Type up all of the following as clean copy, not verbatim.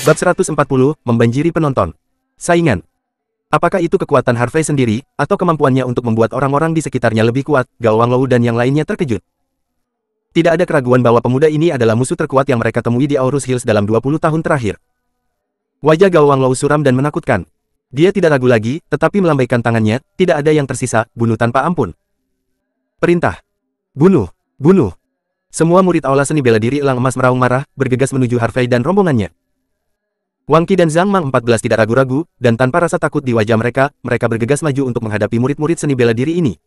Bab 140, membanjiri penonton. Saingan. Apakah itu kekuatan Harvey sendiri, atau kemampuannya untuk membuat orang-orang di sekitarnya lebih kuat? Gao Wanglou dan yang lainnya terkejut. Tidak ada keraguan bahwa pemuda ini adalah musuh terkuat yang mereka temui di Aurus Hills dalam 20 tahun terakhir. Wajah Gao Wanglou suram dan menakutkan. Dia tidak ragu lagi, tetapi melambaikan tangannya, tidak ada yang tersisa, bunuh tanpa ampun. Perintah. Bunuh, bunuh. Semua murid Aula Seni Bela Diri Elang Emas meraung marah, bergegas menuju Harvey dan rombongannya. Wang Qi dan Zhang Mang 14 tidak ragu-ragu, dan tanpa rasa takut di wajah mereka, mereka bergegas maju untuk menghadapi murid-murid seni bela diri ini.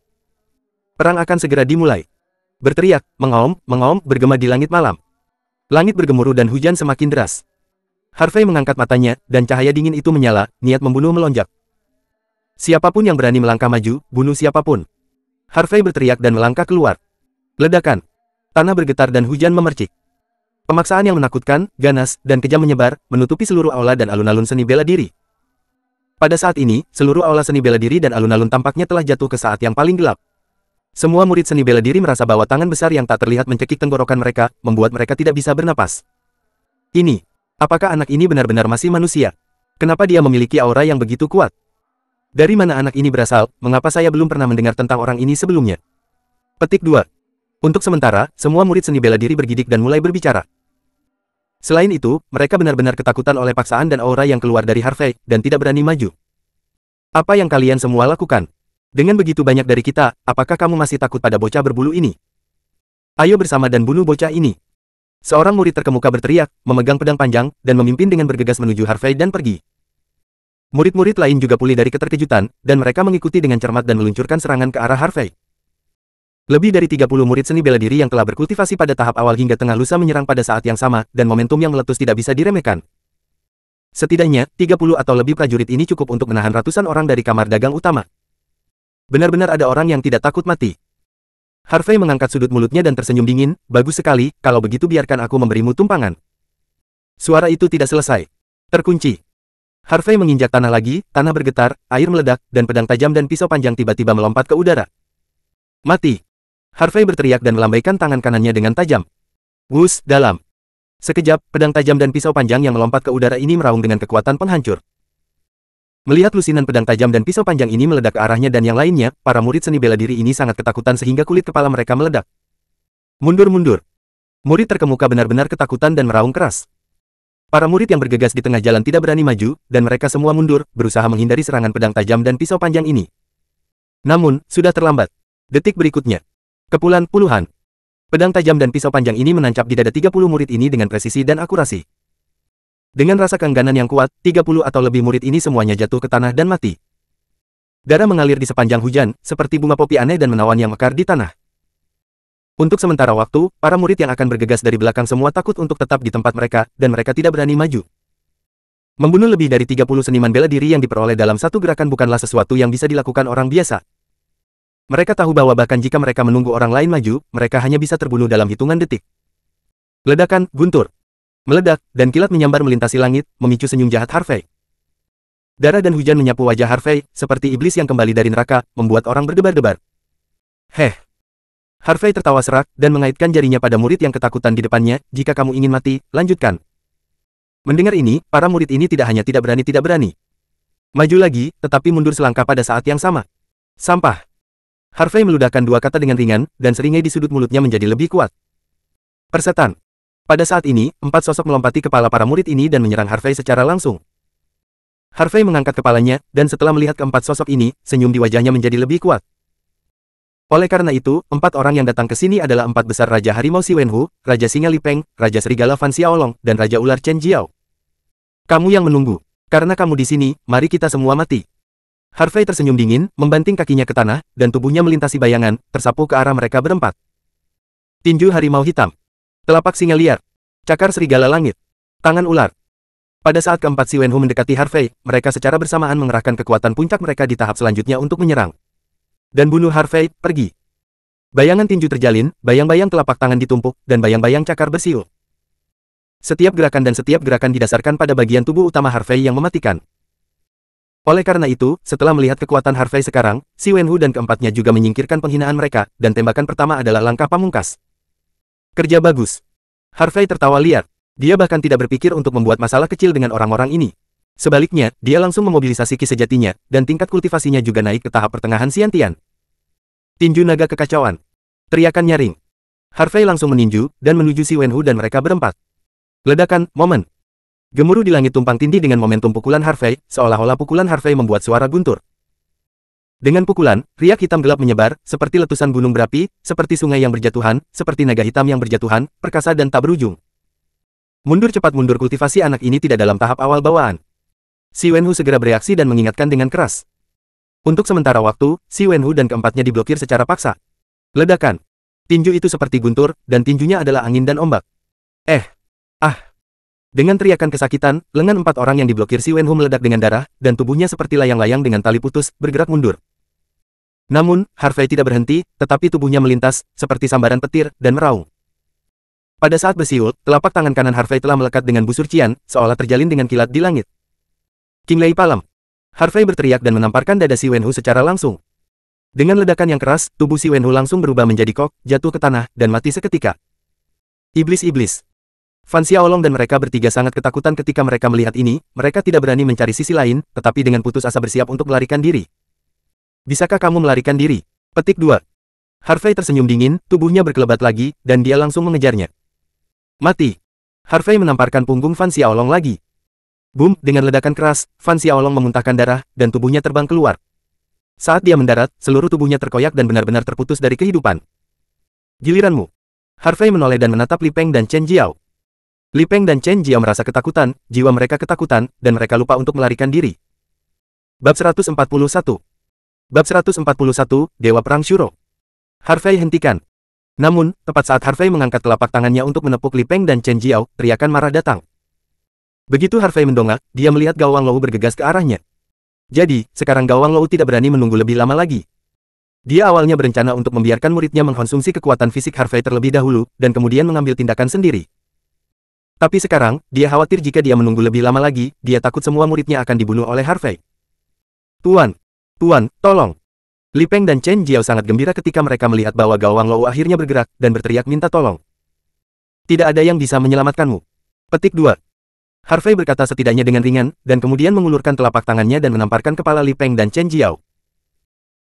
Perang akan segera dimulai. Berteriak, mengaum, bergema di langit malam. Langit bergemuruh dan hujan semakin deras. Harvey mengangkat matanya, dan cahaya dingin itu menyala, niat membunuh melonjak. Siapapun yang berani melangkah maju, bunuh siapapun. Harvey berteriak dan melangkah keluar. Ledakan. Tanah bergetar dan hujan memercik. Pemaksaan yang menakutkan, ganas, dan kejam menyebar, menutupi seluruh aula dan alun-alun seni bela diri. Pada saat ini, seluruh aula seni bela diri dan alun-alun tampaknya telah jatuh ke saat yang paling gelap. Semua murid seni bela diri merasa bahwa tangan besar yang tak terlihat mencekik tenggorokan mereka, membuat mereka tidak bisa bernapas. Ini, apakah anak ini benar-benar masih manusia? Kenapa dia memiliki aura yang begitu kuat? Dari mana anak ini berasal? Mengapa saya belum pernah mendengar tentang orang ini sebelumnya? Petik 2. Untuk sementara, semua murid seni bela diri bergidik dan mulai berbicara. Selain itu, mereka benar-benar ketakutan oleh paksaan dan aura yang keluar dari Harvey, dan tidak berani maju. Apa yang kalian semua lakukan? Dengan begitu banyak dari kita, apakah kamu masih takut pada bocah berbulu ini? Ayo bersama dan bunuh bocah ini. Seorang murid terkemuka berteriak, memegang pedang panjang, dan memimpin dengan bergegas menuju Harvey dan pergi. Murid-murid lain juga pulih dari keterkejutan, dan mereka mengikuti dengan cermat dan meluncurkan serangan ke arah Harvey. Lebih dari 30 murid seni bela diri yang telah berkultivasi pada tahap awal hingga tengah lusa menyerang pada saat yang sama, dan momentum yang meletus tidak bisa diremehkan. Setidaknya, 30 atau lebih prajurit ini cukup untuk menahan ratusan orang dari kamar dagang utama. Benar-benar ada orang yang tidak takut mati. Harvey mengangkat sudut mulutnya dan tersenyum dingin, bagus sekali, kalau begitu biarkan aku memberimu tumpangan. Suara itu tidak selesai. Terkunci. Harvey menginjak tanah lagi, tanah bergetar, air meledak, dan pedang tajam dan pisau panjang tiba-tiba melompat ke udara. Mati. Harvey berteriak dan melambaikan tangan kanannya dengan tajam. Wus, dalam. Sekejap, pedang tajam dan pisau panjang yang melompat ke udara ini meraung dengan kekuatan penghancur. Melihat lusinan pedang tajam dan pisau panjang ini meledak ke arahnya dan yang lainnya, para murid seni bela diri ini sangat ketakutan sehingga kulit kepala mereka meledak. Mundur-mundur. Murid terkemuka benar-benar ketakutan dan meraung keras. Para murid yang bergegas di tengah jalan tidak berani maju, dan mereka semua mundur, berusaha menghindari serangan pedang tajam dan pisau panjang ini. Namun, sudah terlambat. Detik berikutnya. Kepulan puluhan. Pedang tajam dan pisau panjang ini menancap di dada 30 murid ini dengan presisi dan akurasi. Dengan rasa keengganan yang kuat, 30 atau lebih murid ini semuanya jatuh ke tanah dan mati. Darah mengalir di sepanjang hujan, seperti bunga popi aneh dan menawan yang mekar di tanah. Untuk sementara waktu, para murid yang akan bergegas dari belakang semua takut untuk tetap di tempat mereka, dan mereka tidak berani maju. Membunuh lebih dari 30 seniman bela diri yang diperoleh dalam satu gerakan bukanlah sesuatu yang bisa dilakukan orang biasa. Mereka tahu bahwa bahkan jika mereka menunggu orang lain maju, mereka hanya bisa terbunuh dalam hitungan detik. Ledakan, guntur, meledak, dan kilat menyambar melintasi langit, memicu senyum jahat Harvey. Darah dan hujan menyapu wajah Harvey, seperti iblis yang kembali dari neraka, membuat orang berdebar-debar. Heh. Harvey tertawa serak, dan mengaitkan jarinya pada murid yang ketakutan di depannya, jika kamu ingin mati, lanjutkan. Mendengar ini, para murid ini tidak hanya tidak berani. Maju lagi, tetapi mundur selangkah pada saat yang sama. Sampah. Harvey meludahkan dua kata dengan ringan, dan seringai di sudut mulutnya menjadi lebih kuat. Persetan. Pada saat ini, 4 sosok melompati kepala para murid ini dan menyerang Harvey secara langsung. Harvey mengangkat kepalanya, dan setelah melihat keempat sosok ini, senyum di wajahnya menjadi lebih kuat. Oleh karena itu, 4 orang yang datang ke sini adalah 4 besar Raja Harimau Si Wenhu, Raja Singa Li Peng, Raja Serigala Fan Xiaolong, dan Raja Ular Chen Jiao. Kamu yang menunggu. Karena kamu di sini, mari kita semua mati. Harvey tersenyum dingin, membanting kakinya ke tanah, dan tubuhnya melintasi bayangan, tersapu ke arah mereka berempat. Tinju harimau hitam. Telapak singa liar. Cakar serigala langit. Tangan ular. Pada saat keempat Si Wenhu mendekati Harvey, mereka secara bersamaan mengerahkan kekuatan puncak mereka di tahap selanjutnya untuk menyerang. Dan bunuh Harvey, pergi. Bayangan tinju terjalin, bayang-bayang telapak tangan ditumpuk, dan bayang-bayang cakar bersiul. Setiap gerakan didasarkan pada bagian tubuh utama Harvey yang mematikan. Oleh karena itu, setelah melihat kekuatan Harvey sekarang, Si Wenhu dan keempatnya juga menyingkirkan penghinaan mereka, dan tembakan pertama adalah langkah pamungkas. Kerja bagus. Harvey tertawa liar. Dia bahkan tidak berpikir untuk membuat masalah kecil dengan orang-orang ini. Sebaliknya, dia langsung memobilisasi ki sejatinya, dan tingkat kultivasinya juga naik ke tahap pertengahan Xiantian. Tinju naga kekacauan. Teriakan nyaring. Harvey langsung meninju, dan menuju Si Wenhu dan mereka berempat. Ledakan, momen. Gemuruh di langit tumpang tindih dengan momentum pukulan Harvey, seolah-olah pukulan Harvey membuat suara guntur. Dengan pukulan, riak hitam gelap menyebar, seperti letusan gunung berapi, seperti sungai yang berjatuhan, seperti naga hitam yang berjatuhan, perkasa dan tak berujung. Mundur cepat mundur kultivasi anak ini tidak dalam tahap awal bawaan. Si Wenhu segera bereaksi dan mengingatkan dengan keras. Untuk sementara waktu, Si Wenhu dan keempatnya diblokir secara paksa. Ledakan. Tinju itu seperti guntur, dan tinjunya adalah angin dan ombak. Dengan teriakan kesakitan, lengan empat orang yang diblokir Si Wenhu meledak dengan darah, dan tubuhnya seperti layang-layang dengan tali putus, bergerak mundur. Namun, Harvey tidak berhenti, tetapi tubuhnya melintas, seperti sambaran petir, dan meraung. Pada saat bersiul, telapak tangan kanan Harvey telah melekat dengan busur Qian, seolah terjalin dengan kilat di langit. King Lei Palem. Harvey berteriak dan menamparkan dada Si Wenhu secara langsung. Dengan ledakan yang keras, tubuh Si Wenhu langsung berubah menjadi kok, jatuh ke tanah, dan mati seketika. Iblis-iblis. Fan Xiaolong dan mereka bertiga sangat ketakutan ketika mereka melihat ini, mereka tidak berani mencari sisi lain, tetapi dengan putus asa bersiap untuk melarikan diri. Bisakah kamu melarikan diri? Petik 2. Harvey tersenyum dingin, tubuhnya berkelebat lagi, dan dia langsung mengejarnya. Mati. Harvey menamparkan punggung Fan Xiaolong lagi. Boom, dengan ledakan keras, Fan Xiaolong memuntahkan darah, dan tubuhnya terbang keluar. Saat dia mendarat, seluruh tubuhnya terkoyak dan benar-benar terputus dari kehidupan. Giliranmu. Harvey menoleh dan menatap Li Peng dan Chen Jiao. Li Peng dan Chen Jiao merasa ketakutan, jiwa mereka ketakutan, dan mereka lupa untuk melarikan diri. Bab 141. Bab 141, Dewa Perang Shuro. Harvey hentikan. Namun, tepat saat Harvey mengangkat telapak tangannya untuk menepuk Li Peng dan Chen Jiao, teriakan marah datang. Begitu Harvey mendongak, dia melihat Gao Wanglou bergegas ke arahnya. Jadi, sekarang Gao Wanglou tidak berani menunggu lebih lama lagi. Dia awalnya berencana untuk membiarkan muridnya mengkonsumsi kekuatan fisik Harvey terlebih dahulu, dan kemudian mengambil tindakan sendiri. Tapi sekarang, dia khawatir jika dia menunggu lebih lama lagi, dia takut semua muridnya akan dibunuh oleh Harvey. Tuan, tolong. Li Peng dan Chen Jiao sangat gembira ketika mereka melihat bahwa Gao Wanglou akhirnya bergerak, dan berteriak minta tolong. Tidak ada yang bisa menyelamatkanmu. Petik 2. Harvey berkata setidaknya dengan ringan, dan kemudian mengulurkan telapak tangannya dan menamparkan kepala Li Peng dan Chen Jiao.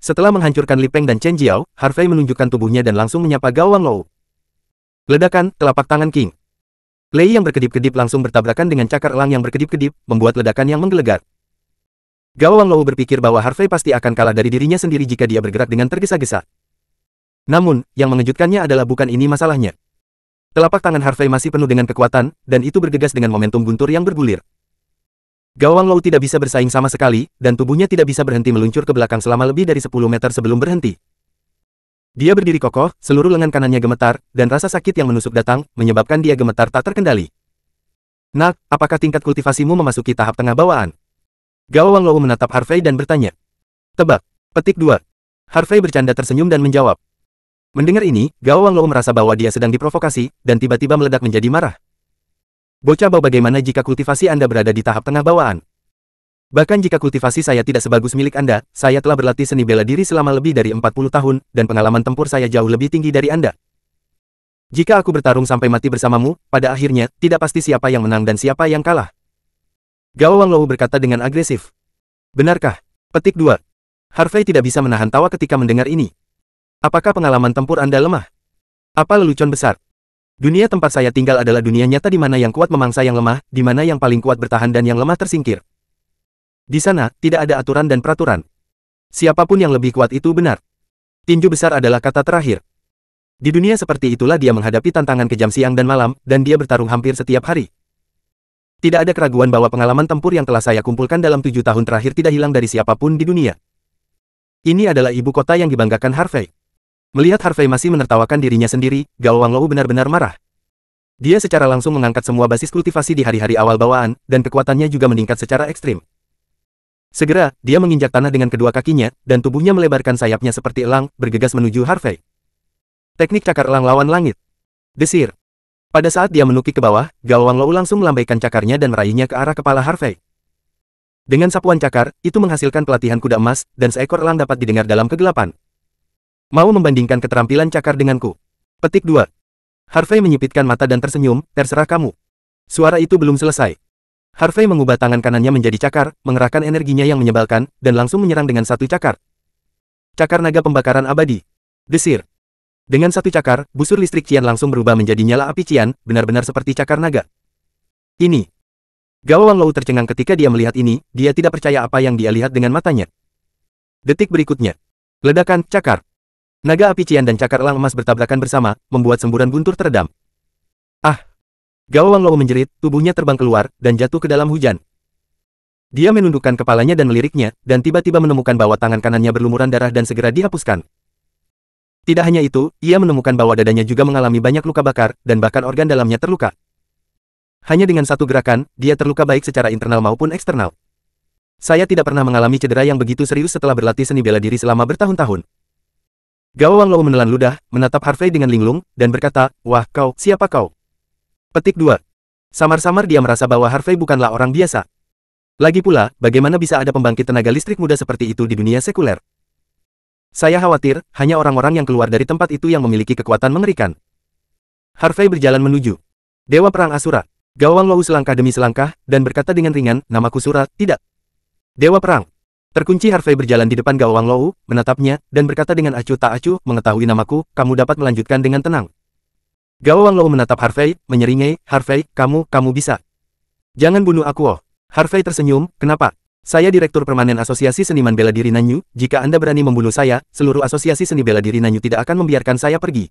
Setelah menghancurkan Li Peng dan Chen Jiao, Harvey menunjukkan tubuhnya dan langsung menyapa Gao Wanglou. Ledakan, telapak tangan King Lei yang berkedip-kedip langsung bertabrakan dengan cakar elang yang berkedip-kedip, membuat ledakan yang menggelegar. Gao Wanglou berpikir bahwa Harvey pasti akan kalah dari dirinya sendiri jika dia bergerak dengan tergesa-gesa. Namun, yang mengejutkannya adalah bukan ini masalahnya. Telapak tangan Harvey masih penuh dengan kekuatan, dan itu bergegas dengan momentum guntur yang bergulir. Gao Wanglou tidak bisa bersaing sama sekali, dan tubuhnya tidak bisa berhenti meluncur ke belakang selama lebih dari 10 meter sebelum berhenti. Dia berdiri kokoh, seluruh lengan kanannya gemetar, dan rasa sakit yang menusuk datang, menyebabkan dia gemetar tak terkendali. Nak, apakah tingkat kultivasimu memasuki tahap tengah bawaan? Gao Wanglou menatap Harvey dan bertanya. Tebak. Petik 2. Harvey bercanda tersenyum dan menjawab. Mendengar ini, Gao Wanglou merasa bahwa dia sedang diprovokasi, dan tiba-tiba meledak menjadi marah. Bocah bau, bagaimana jika kultivasi Anda berada di tahap tengah bawaan? Bahkan jika kultivasi saya tidak sebagus milik Anda, saya telah berlatih seni bela diri selama lebih dari 40 tahun, dan pengalaman tempur saya jauh lebih tinggi dari Anda. Jika aku bertarung sampai mati bersamamu, pada akhirnya, tidak pasti siapa yang menang dan siapa yang kalah. Gao Wanglou berkata dengan agresif. Benarkah? Petik 2. Harvey tidak bisa menahan tawa ketika mendengar ini. Apakah pengalaman tempur Anda lemah? Apa lelucon besar? Dunia tempat saya tinggal adalah dunia nyata di mana yang kuat memangsa yang lemah, di mana yang paling kuat bertahan dan yang lemah tersingkir. Di sana, tidak ada aturan dan peraturan. Siapapun yang lebih kuat itu benar. Tinju besar adalah kata terakhir. Di dunia seperti itulah dia menghadapi tantangan kejam siang dan malam, dan dia bertarung hampir setiap hari. Tidak ada keraguan bahwa pengalaman tempur yang telah saya kumpulkan dalam 7 tahun terakhir tidak hilang dari siapapun di dunia. Ini adalah ibu kota yang dibanggakan Harvey. Melihat Harvey masih menertawakan dirinya sendiri, Gao Wanglou benar-benar marah. Dia secara langsung mengangkat semua basis kultivasi di hari-hari awal bawaan, dan kekuatannya juga meningkat secara ekstrim. Segera, dia menginjak tanah dengan kedua kakinya, dan tubuhnya melebarkan sayapnya seperti elang, bergegas menuju Harvey. Teknik cakar elang lawan langit. Desir. Pada saat dia menukik ke bawah, Gao Wanglou langsung melambaikan cakarnya dan meraihnya ke arah kepala Harvey. Dengan sapuan cakar, itu menghasilkan pelatihan kuda emas, dan seekor elang dapat didengar dalam kegelapan. Mau membandingkan keterampilan cakar denganku? Petik 2. Harvey menyipitkan mata dan tersenyum, terserah kamu. Suara itu belum selesai. Harvey mengubah tangan kanannya menjadi cakar, mengerahkan energinya yang menyebalkan, dan langsung menyerang dengan satu cakar. Cakar naga pembakaran abadi. Desir. Dengan satu cakar, busur listrik Qian langsung berubah menjadi nyala api Qian, benar-benar seperti cakar naga. Ini. Gao Wanglou tercengang ketika dia melihat ini, dia tidak percaya apa yang dia lihat dengan matanya. Detik berikutnya. Ledakan, cakar. Naga api Qian dan cakar elang emas bertabrakan bersama, membuat semburan guntur teredam. Ah! Gao Wanglou menjerit, tubuhnya terbang keluar, dan jatuh ke dalam hujan. Dia menundukkan kepalanya dan meliriknya, dan tiba-tiba menemukan bahwa tangan kanannya berlumuran darah dan segera dihapuskan. Tidak hanya itu, ia menemukan bahwa dadanya juga mengalami banyak luka bakar, dan bahkan organ dalamnya terluka. Hanya dengan satu gerakan, dia terluka baik secara internal maupun eksternal. Saya tidak pernah mengalami cedera yang begitu serius setelah berlatih seni bela diri selama bertahun-tahun. Gao Wanglou menelan ludah, menatap Harvey dengan linglung, dan berkata, "Wah, siapa kau?" Petik 2. Samar-samar dia merasa bahwa Harvey bukanlah orang biasa. Lagi pula, bagaimana bisa ada pembangkit tenaga listrik muda seperti itu di dunia sekuler? Saya khawatir, hanya orang-orang yang keluar dari tempat itu yang memiliki kekuatan mengerikan. Harvey berjalan menuju Dewa Perang Asura. Gao Wanglou selangkah demi selangkah, dan berkata dengan ringan, "Namaku Sura, tidak." Dewa Perang. Terkunci Harvey berjalan di depan Gao Wanglou, menatapnya, dan berkata dengan acuh tak acuh, "Mengetahui namaku, kamu dapat melanjutkan dengan tenang." Gao Wanglou menatap Harvey, menyeringai, "Harvey, kamu bisa. Jangan bunuh aku." Harvey tersenyum, "Kenapa? Saya Direktur Permanen Asosiasi Seniman Bela Diri Nanyu, jika Anda berani membunuh saya, seluruh asosiasi seni bela diri Nanyu tidak akan membiarkan saya pergi.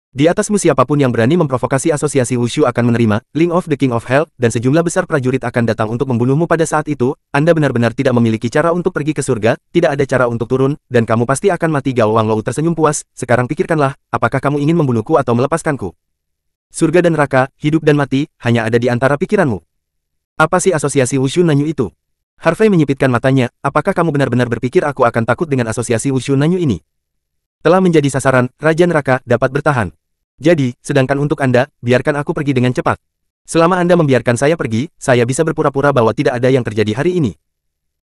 Di atasmu siapapun yang berani memprovokasi asosiasi Wushu akan menerima, Link of the King of Hell, dan sejumlah besar prajurit akan datang untuk membunuhmu pada saat itu. Anda benar-benar tidak memiliki cara untuk pergi ke surga, tidak ada cara untuk turun, dan kamu pasti akan mati." Gao Wanglou tersenyum puas, "Sekarang pikirkanlah, apakah kamu ingin membunuhku atau melepaskanku? Surga dan neraka, hidup dan mati, hanya ada di antara pikiranmu. Apa sih asosiasi Wushu Nanyu itu?" Harvey menyipitkan matanya, "Apakah kamu benar-benar berpikir aku akan takut dengan asosiasi Wushu Nanyu ini? Telah menjadi sasaran, Raja Neraka dapat bertahan. Jadi, sedangkan untuk Anda, biarkan aku pergi dengan cepat. Selama Anda membiarkan saya pergi, saya bisa berpura-pura bahwa tidak ada yang terjadi hari ini."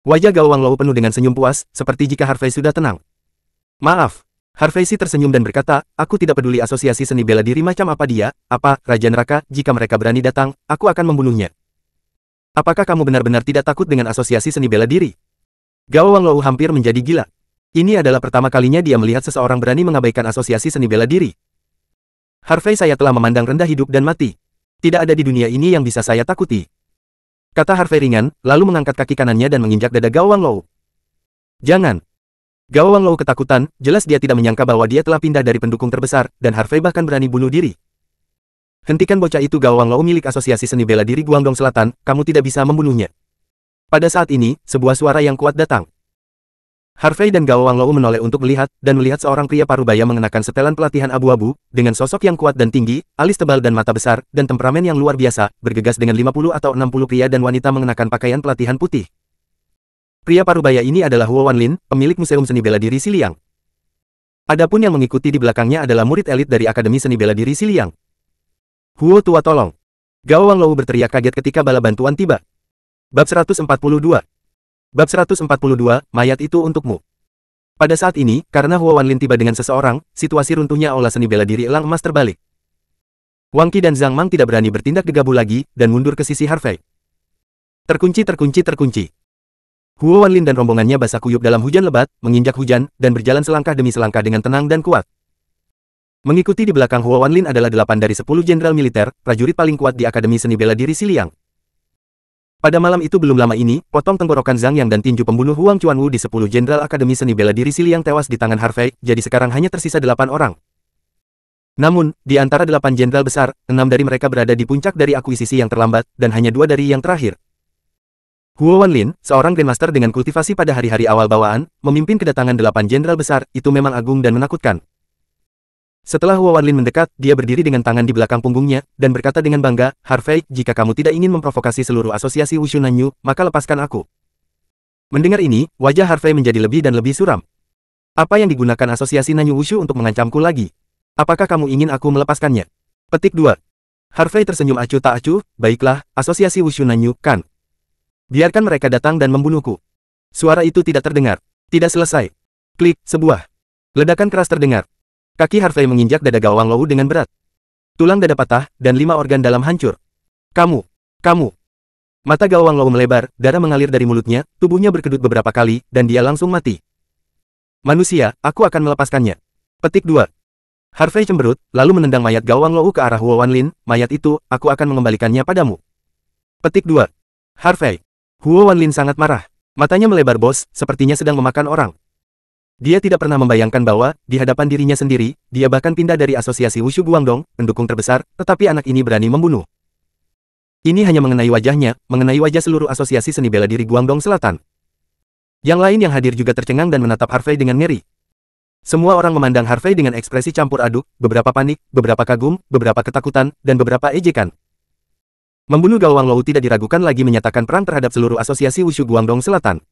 Wajah Gao Wanglou penuh dengan senyum puas, seperti jika Harvey sudah tenang. "Maaf." Harvey tersenyum dan berkata, "Aku tidak peduli asosiasi seni bela diri macam apa dia, Raja Neraka, jika mereka berani datang, aku akan membunuhnya." "Apakah kamu benar-benar tidak takut dengan asosiasi seni bela diri?" Gao Wanglou hampir menjadi gila. Ini adalah pertama kalinya dia melihat seseorang berani mengabaikan asosiasi seni bela diri. "Harvey, saya telah memandang rendah hidup dan mati. Tidak ada di dunia ini yang bisa saya takuti," kata Harvey ringan, lalu mengangkat kaki kanannya dan menginjak dada Gao Wanglou. "Jangan." Gao Wanglou ketakutan, jelas dia tidak menyangka bahwa dia telah pindah dari pendukung terbesar, dan Harvey bahkan berani bunuh diri. "Hentikan bocah itu." Gao Wanglou milik asosiasi seni bela diri Guangdong Selatan, "kamu tidak bisa membunuhnya." Pada saat ini, sebuah suara yang kuat datang. Harvey dan Gao Wanglou menoleh untuk melihat, dan melihat seorang pria parubaya mengenakan setelan pelatihan abu-abu, dengan sosok yang kuat dan tinggi, alis tebal dan mata besar, dan temperamen yang luar biasa, bergegas dengan 50 atau 60 pria dan wanita mengenakan pakaian pelatihan putih. Pria parubaya ini adalah Huo Wanlin, pemilik Museum Seni Bela Diri Siliang. Adapun yang mengikuti di belakangnya adalah murid elit dari Akademi Seni Bela Diri Siliang. "Huo tua, tolong!" Gao Wanglou berteriak kaget ketika bala bantuan tiba. Bab 142. Bab 142, mayat itu untukmu. Pada saat ini, karena Huo Wanlin tiba dengan seseorang, situasi runtuhnya aula seni bela diri elang emas terbalik. Wang Qi dan Zhang Mang tidak berani bertindak gegabah lagi, dan mundur ke sisi Harvey. Terkunci. Huo Wanlin dan rombongannya basah kuyup dalam hujan lebat, menginjak hujan, dan berjalan selangkah demi selangkah dengan tenang dan kuat. Mengikuti di belakang Huo Wanlin adalah 8 dari 10 jenderal militer, prajurit paling kuat di Akademi Seni Bela Diri Siliang. Pada malam itu belum lama ini, potong tenggorokan Zhang Yang dan tinju pembunuh Huang Chuanwu di 10 jenderal Akademi Seni Bela Diri Siliang tewas di tangan Harvey, jadi sekarang hanya tersisa 8 orang. Namun, di antara 8 jenderal besar, 6 dari mereka berada di puncak dari akuisisi yang terlambat, dan hanya 2 dari yang terakhir. Huo Wanlin, seorang Grandmaster dengan kultivasi pada hari-hari awal bawaan, memimpin kedatangan 8 jenderal besar, itu memang agung dan menakutkan. Setelah Huo Wanlin mendekat, dia berdiri dengan tangan di belakang punggungnya, dan berkata dengan bangga, "Harvey, jika kamu tidak ingin memprovokasi seluruh asosiasi Wushu Nanyu, maka lepaskan aku." Mendengar ini, wajah Harvey menjadi lebih dan lebih suram. "Apa yang digunakan asosiasi Nanyu Wushu untuk mengancamku lagi? Apakah kamu ingin aku melepaskannya?" Petik 2. Harvey tersenyum acuh tak acuh, "Baiklah, asosiasi Wushu Nanyu, kan? Biarkan mereka datang dan membunuhku." Suara itu tidak terdengar. Tidak selesai. Klik, sebuah ledakan keras terdengar. Kaki Harvey menginjak dada Gao Wanglou dengan berat. Tulang dada patah, dan 5 organ dalam hancur. Kamu. Mata Gao Wanglou melebar, darah mengalir dari mulutnya, tubuhnya berkedut beberapa kali, dan dia langsung mati. Manusia, aku akan melepaskannya. Petik 2. Harvey cemberut, lalu menendang mayat Gao Wanglou ke arah Huo Wanlin, mayat itu, aku akan mengembalikannya padamu. Petik 2. Harvey. Huo Wanlin sangat marah. Matanya melebar bos, sepertinya sedang memakan orang. Dia tidak pernah membayangkan bahwa, di hadapan dirinya sendiri, dia bahkan pindah dari asosiasi Wushu Guangdong, pendukung terbesar, tetapi anak ini berani membunuh. Ini hanya mengenai wajahnya, mengenai wajah seluruh asosiasi seni bela diri Guangdong Selatan. Yang lain yang hadir juga tercengang dan menatap Harvey dengan ngeri. Semua orang memandang Harvey dengan ekspresi campur aduk, beberapa panik, beberapa kagum, beberapa ketakutan, dan beberapa ejekan. Membunuh Gao Wanglou tidak diragukan lagi menyatakan perang terhadap seluruh asosiasi Wushu Guangdong Selatan.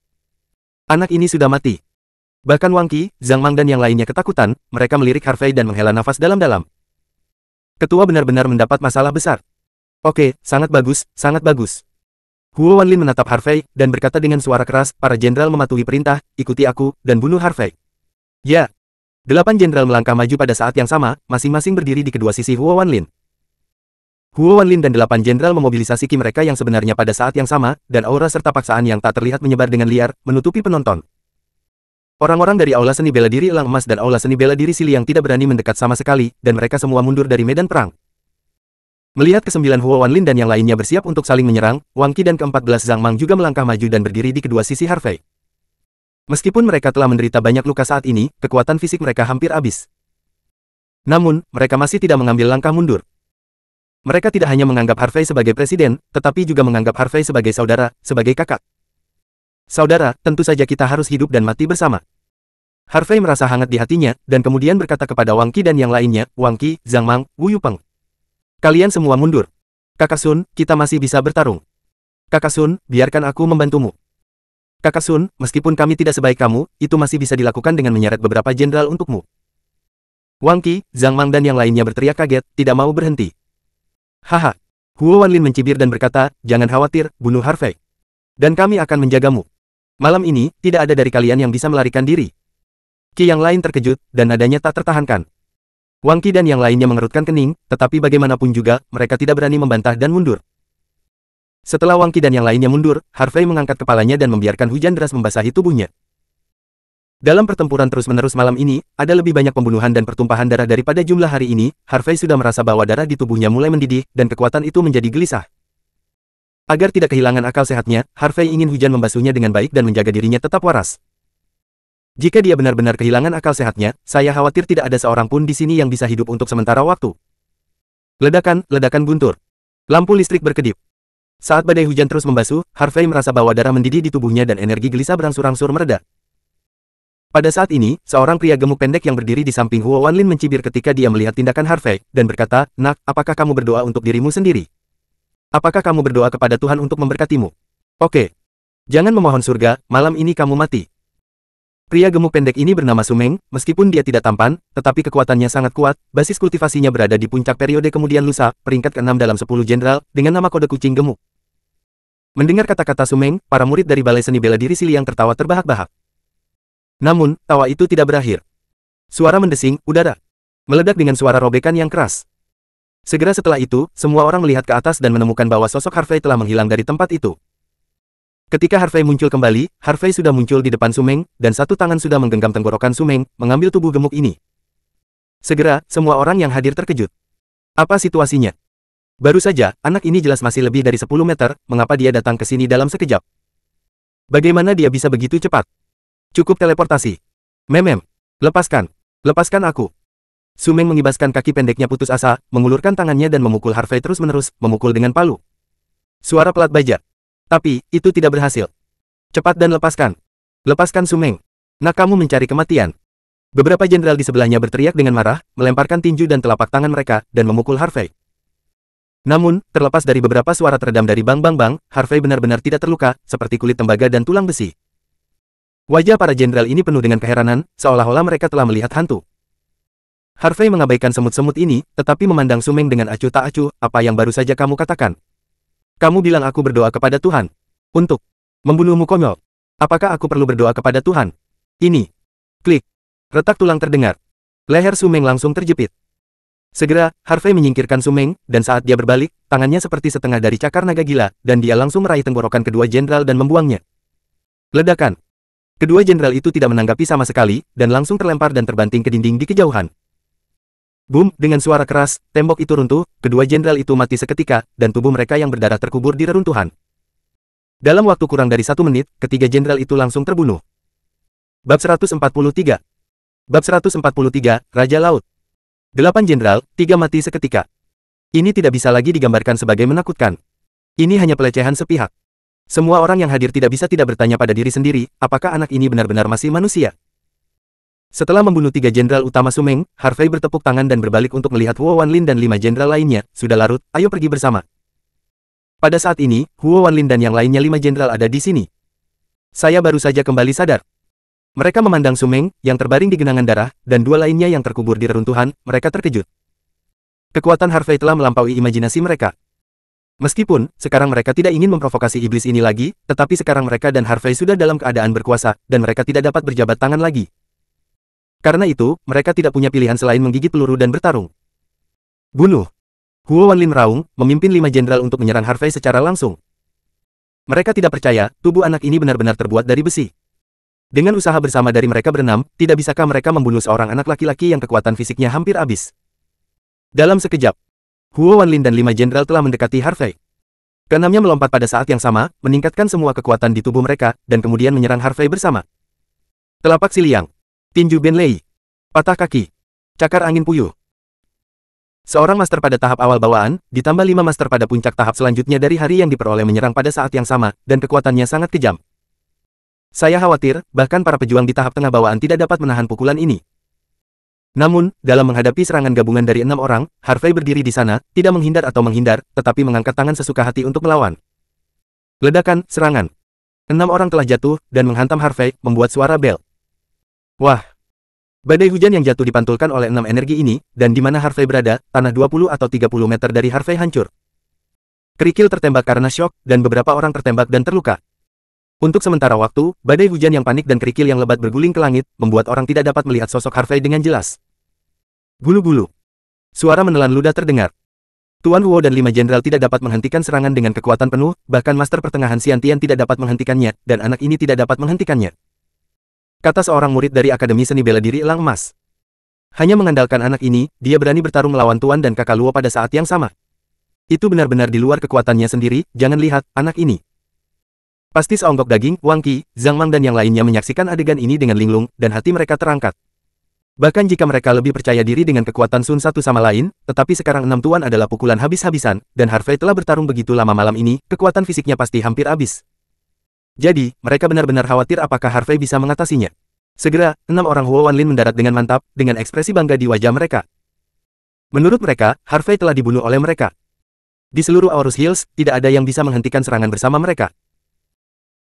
Anak ini sudah mati. Bahkan Wang Qi, Zhang Mang dan yang lainnya ketakutan, mereka melirik Harvey dan menghela nafas dalam-dalam. Ketua benar-benar mendapat masalah besar. Oke, sangat bagus, sangat bagus. Huo Wanlin menatap Harvey, dan berkata dengan suara keras, para jenderal mematuhi perintah, ikuti aku, dan bunuh Harvey. Ya. 8 jenderal melangkah maju pada saat yang sama, masing-masing berdiri di kedua sisi Huo Wanlin. Huo Wanlin dan 8 jenderal memobilisasi ki mereka yang sebenarnya pada saat yang sama, dan aura serta paksaan yang tak terlihat menyebar dengan liar, menutupi penonton. Orang-orang dari Aula Seni Bela Diri Elang Emas dan Aula Seni Bela Diri Sili yang tidak berani mendekat sama sekali, dan mereka semua mundur dari medan perang. Melihat ke-9 Huo Wanlin dan yang lainnya bersiap untuk saling menyerang, Wang Qi dan ke-14 Zhang Mang juga melangkah maju dan berdiri di kedua sisi Harvey. Meskipun mereka telah menderita banyak luka saat ini, kekuatan fisik mereka hampir habis. Namun, mereka masih tidak mengambil langkah mundur. Mereka tidak hanya menganggap Harvey sebagai presiden, tetapi juga menganggap Harvey sebagai saudara, sebagai kakak. Saudara, tentu saja kita harus hidup dan mati bersama. Harvey merasa hangat di hatinya, dan kemudian berkata kepada Wang Qi dan yang lainnya, Wang Qi, Zhang Mang, Wu Yupeng. Kalian semua mundur. Kakak Sun, kita masih bisa bertarung. Kakak Sun, biarkan aku membantumu. Kakak Sun, meskipun kami tidak sebaik kamu, itu masih bisa dilakukan dengan menyeret beberapa jenderal untukmu. Wang Qi, Zhang Mang dan yang lainnya berteriak kaget, tidak mau berhenti. Haha. Huo Wanlin mencibir dan berkata, jangan khawatir, bunuh Harvey. Dan kami akan menjagamu. Malam ini, tidak ada dari kalian yang bisa melarikan diri. Qi yang lain terkejut, dan nadanya tak tertahankan. Wang Qi dan yang lainnya mengerutkan kening, tetapi bagaimanapun juga, mereka tidak berani membantah dan mundur. Setelah Wang Qi dan yang lainnya mundur, Harvey mengangkat kepalanya dan membiarkan hujan deras membasahi tubuhnya. Dalam pertempuran terus-menerus malam ini, ada lebih banyak pembunuhan dan pertumpahan darah daripada jumlah hari ini. Harvey sudah merasa bahwa darah di tubuhnya mulai mendidih, dan kekuatan itu menjadi gelisah. Agar tidak kehilangan akal sehatnya, Harvey ingin hujan membasuhnya dengan baik dan menjaga dirinya tetap waras. Jika dia benar-benar kehilangan akal sehatnya, saya khawatir tidak ada seorang pun di sini yang bisa hidup untuk sementara waktu. Ledakan guntur. Lampu listrik berkedip. Saat badai hujan terus membasuh, Harvey merasa bahwa darah mendidih di tubuhnya dan energi gelisah berangsur-angsur mereda. Pada saat ini, seorang pria gemuk pendek yang berdiri di samping Huo Wanlin mencibir ketika dia melihat tindakan Harvey, dan berkata, Nak, apakah kamu berdoa untuk dirimu sendiri? Apakah kamu berdoa kepada Tuhan untuk memberkatimu? Oke. Jangan memohon surga, malam ini kamu mati. Pria gemuk pendek ini bernama Sumeng, meskipun dia tidak tampan, tetapi kekuatannya sangat kuat, basis kultivasinya berada di puncak periode kemudian lusa, peringkat ke-6 dalam 10 jenderal, dengan nama kode kucing gemuk. Mendengar kata-kata Sumeng, para murid dari Balai Seni Bela Diri Sili yang tertawa terbahak-bahak. Namun, tawa itu tidak berakhir. Suara mendesing, udara. Meledak dengan suara robekan yang keras. Segera setelah itu, semua orang melihat ke atas dan menemukan bahwa sosok Harvey telah menghilang dari tempat itu. Ketika Harvey muncul kembali, Harvey sudah muncul di depan Sumeng, dan satu tangan sudah menggenggam tenggorokan Sumeng, mengambil tubuh gemuk ini. Segera, semua orang yang hadir terkejut. Apa situasinya? Baru saja, anak ini jelas masih lebih dari 10 meter, mengapa dia datang ke sini dalam sekejap? Bagaimana dia bisa begitu cepat? Cukup teleportasi. Memem. Lepaskan. Lepaskan aku. Sumeng mengibaskan kaki pendeknya putus asa, mengulurkan tangannya dan memukul Harvey terus-menerus, memukul dengan palu. Suara pelat baja. Tapi, itu tidak berhasil. Cepat dan lepaskan. Lepaskan Sumeng. Nak kamu mencari kematian. Beberapa jenderal di sebelahnya berteriak dengan marah, melemparkan tinju dan telapak tangan mereka, dan memukul Harvey. Namun, terlepas dari beberapa suara teredam dari bang-bang-bang, Harvey benar-benar tidak terluka, seperti kulit tembaga dan tulang besi. Wajah para jenderal ini penuh dengan keheranan, seolah-olah mereka telah melihat hantu. Harvey mengabaikan semut-semut ini, tetapi memandang Sumeng dengan acuh tak acuh, apa yang baru saja kamu katakan? Kamu bilang aku berdoa kepada Tuhan. Untuk membunuhmu konyol. Apakah aku perlu berdoa kepada Tuhan? Ini. Klik. Retak tulang terdengar. Leher Sumeng langsung terjepit. Segera, Harvey menyingkirkan Sumeng, dan saat dia berbalik, tangannya seperti setengah dari cakar naga gila, dan dia langsung meraih tenggorokan kedua jenderal dan membuangnya. Ledakan. Kedua jenderal itu tidak menanggapi sama sekali, dan langsung terlempar dan terbanting ke dinding di kejauhan. Boom, dengan suara keras, tembok itu runtuh, kedua jenderal itu mati seketika, dan tubuh mereka yang berdarah terkubur di reruntuhan. Dalam waktu kurang dari 1 menit, ketiga jenderal itu langsung terbunuh. Bab 143. Bab 143, Raja Laut. 8 jenderal, 3 mati seketika. Ini tidak bisa lagi digambarkan sebagai menakutkan. Ini hanya pelecehan sepihak. Semua orang yang hadir tidak bisa tidak bertanya pada diri sendiri, apakah anak ini benar-benar masih manusia? Setelah membunuh 3 jenderal utama Sumeng, Harvey bertepuk tangan dan berbalik untuk melihat Huo Wanlin dan 5 jenderal lainnya. Sudah larut, ayo pergi bersama. Pada saat ini, Huo Wanlin dan yang lainnya 5 jenderal ada di sini. Saya baru saja kembali sadar. Mereka memandang Sumeng, yang terbaring di genangan darah, dan 2 lainnya yang terkubur di reruntuhan. Mereka terkejut. Kekuatan Harvey telah melampaui imajinasi mereka. Meskipun, sekarang mereka tidak ingin memprovokasi iblis ini lagi, tetapi sekarang mereka dan Harvey sudah dalam keadaan berkuasa, dan mereka tidak dapat berjabat tangan lagi. Karena itu, mereka tidak punya pilihan selain menggigit peluru dan bertarung. Bunuh! Huo Wanlin meraung, memimpin 5 jenderal untuk menyerang Harvey secara langsung. Mereka tidak percaya, tubuh anak ini benar-benar terbuat dari besi. Dengan usaha bersama dari mereka berenam, tidak bisakah mereka membunuh seorang anak laki-laki yang kekuatan fisiknya hampir habis? Dalam sekejap, Huo Wanlin dan 5 jenderal telah mendekati Harvey. Keenamnya melompat pada saat yang sama, meningkatkan semua kekuatan di tubuh mereka, dan kemudian menyerang Harvey bersama. Telapak Siliang, Tinju Ben Lei, Patah Kaki, Cakar Angin Puyuh. Seorang master pada tahap awal bawaan, ditambah 5 master pada puncak tahap selanjutnya dari hari yang diperoleh menyerang pada saat yang sama, dan kekuatannya sangat kejam. Saya khawatir, bahkan para pejuang di tahap tengah bawaan tidak dapat menahan pukulan ini. Namun, dalam menghadapi serangan gabungan dari 6 orang, Harvey berdiri di sana, tidak menghindar atau menghindar, tetapi mengangkat tangan sesuka hati untuk melawan. Ledakan, serangan. 6 orang telah jatuh, dan menghantam Harvey, membuat suara bel. Wah! Badai hujan yang jatuh dipantulkan oleh 6 energi ini, dan di mana Harvey berada, tanah 20 atau 30 meter dari Harvey hancur. Kerikil tertembak karena syok, dan beberapa orang tertembak dan terluka. Untuk sementara waktu, badai hujan yang panik dan kerikil yang lebat berguling ke langit, membuat orang tidak dapat melihat sosok Harvey dengan jelas. Bulu-bulu. Suara menelan ludah terdengar. Tuan Huo dan 5 jenderal tidak dapat menghentikan serangan dengan kekuatan penuh, bahkan Master Pertengahan Xiantian tidak dapat menghentikannya, dan anak ini tidak dapat menghentikannya. Kata seorang murid dari Akademi Seni Bela Diri Elang Emas. Hanya mengandalkan anak ini, dia berani bertarung melawan Tuan dan Kakak Luo pada saat yang sama. Itu benar-benar di luar kekuatannya sendiri, jangan lihat, anak ini. Pasti seonggok daging, Wang Qi, Zhang Mang dan yang lainnya menyaksikan adegan ini dengan linglung, dan hati mereka terangkat. Bahkan jika mereka lebih percaya diri dengan kekuatan Sun satu sama lain, tetapi sekarang 6 tuan adalah pukulan habis-habisan, dan Harvey telah bertarung begitu lama malam ini, kekuatan fisiknya pasti hampir habis. Jadi, mereka benar-benar khawatir apakah Harvey bisa mengatasinya. Segera, 6 orang Huo Wanlin mendarat dengan mantap, dengan ekspresi bangga di wajah mereka. Menurut mereka, Harvey telah dibunuh oleh mereka. Di seluruh Aorus Hills, tidak ada yang bisa menghentikan serangan bersama mereka.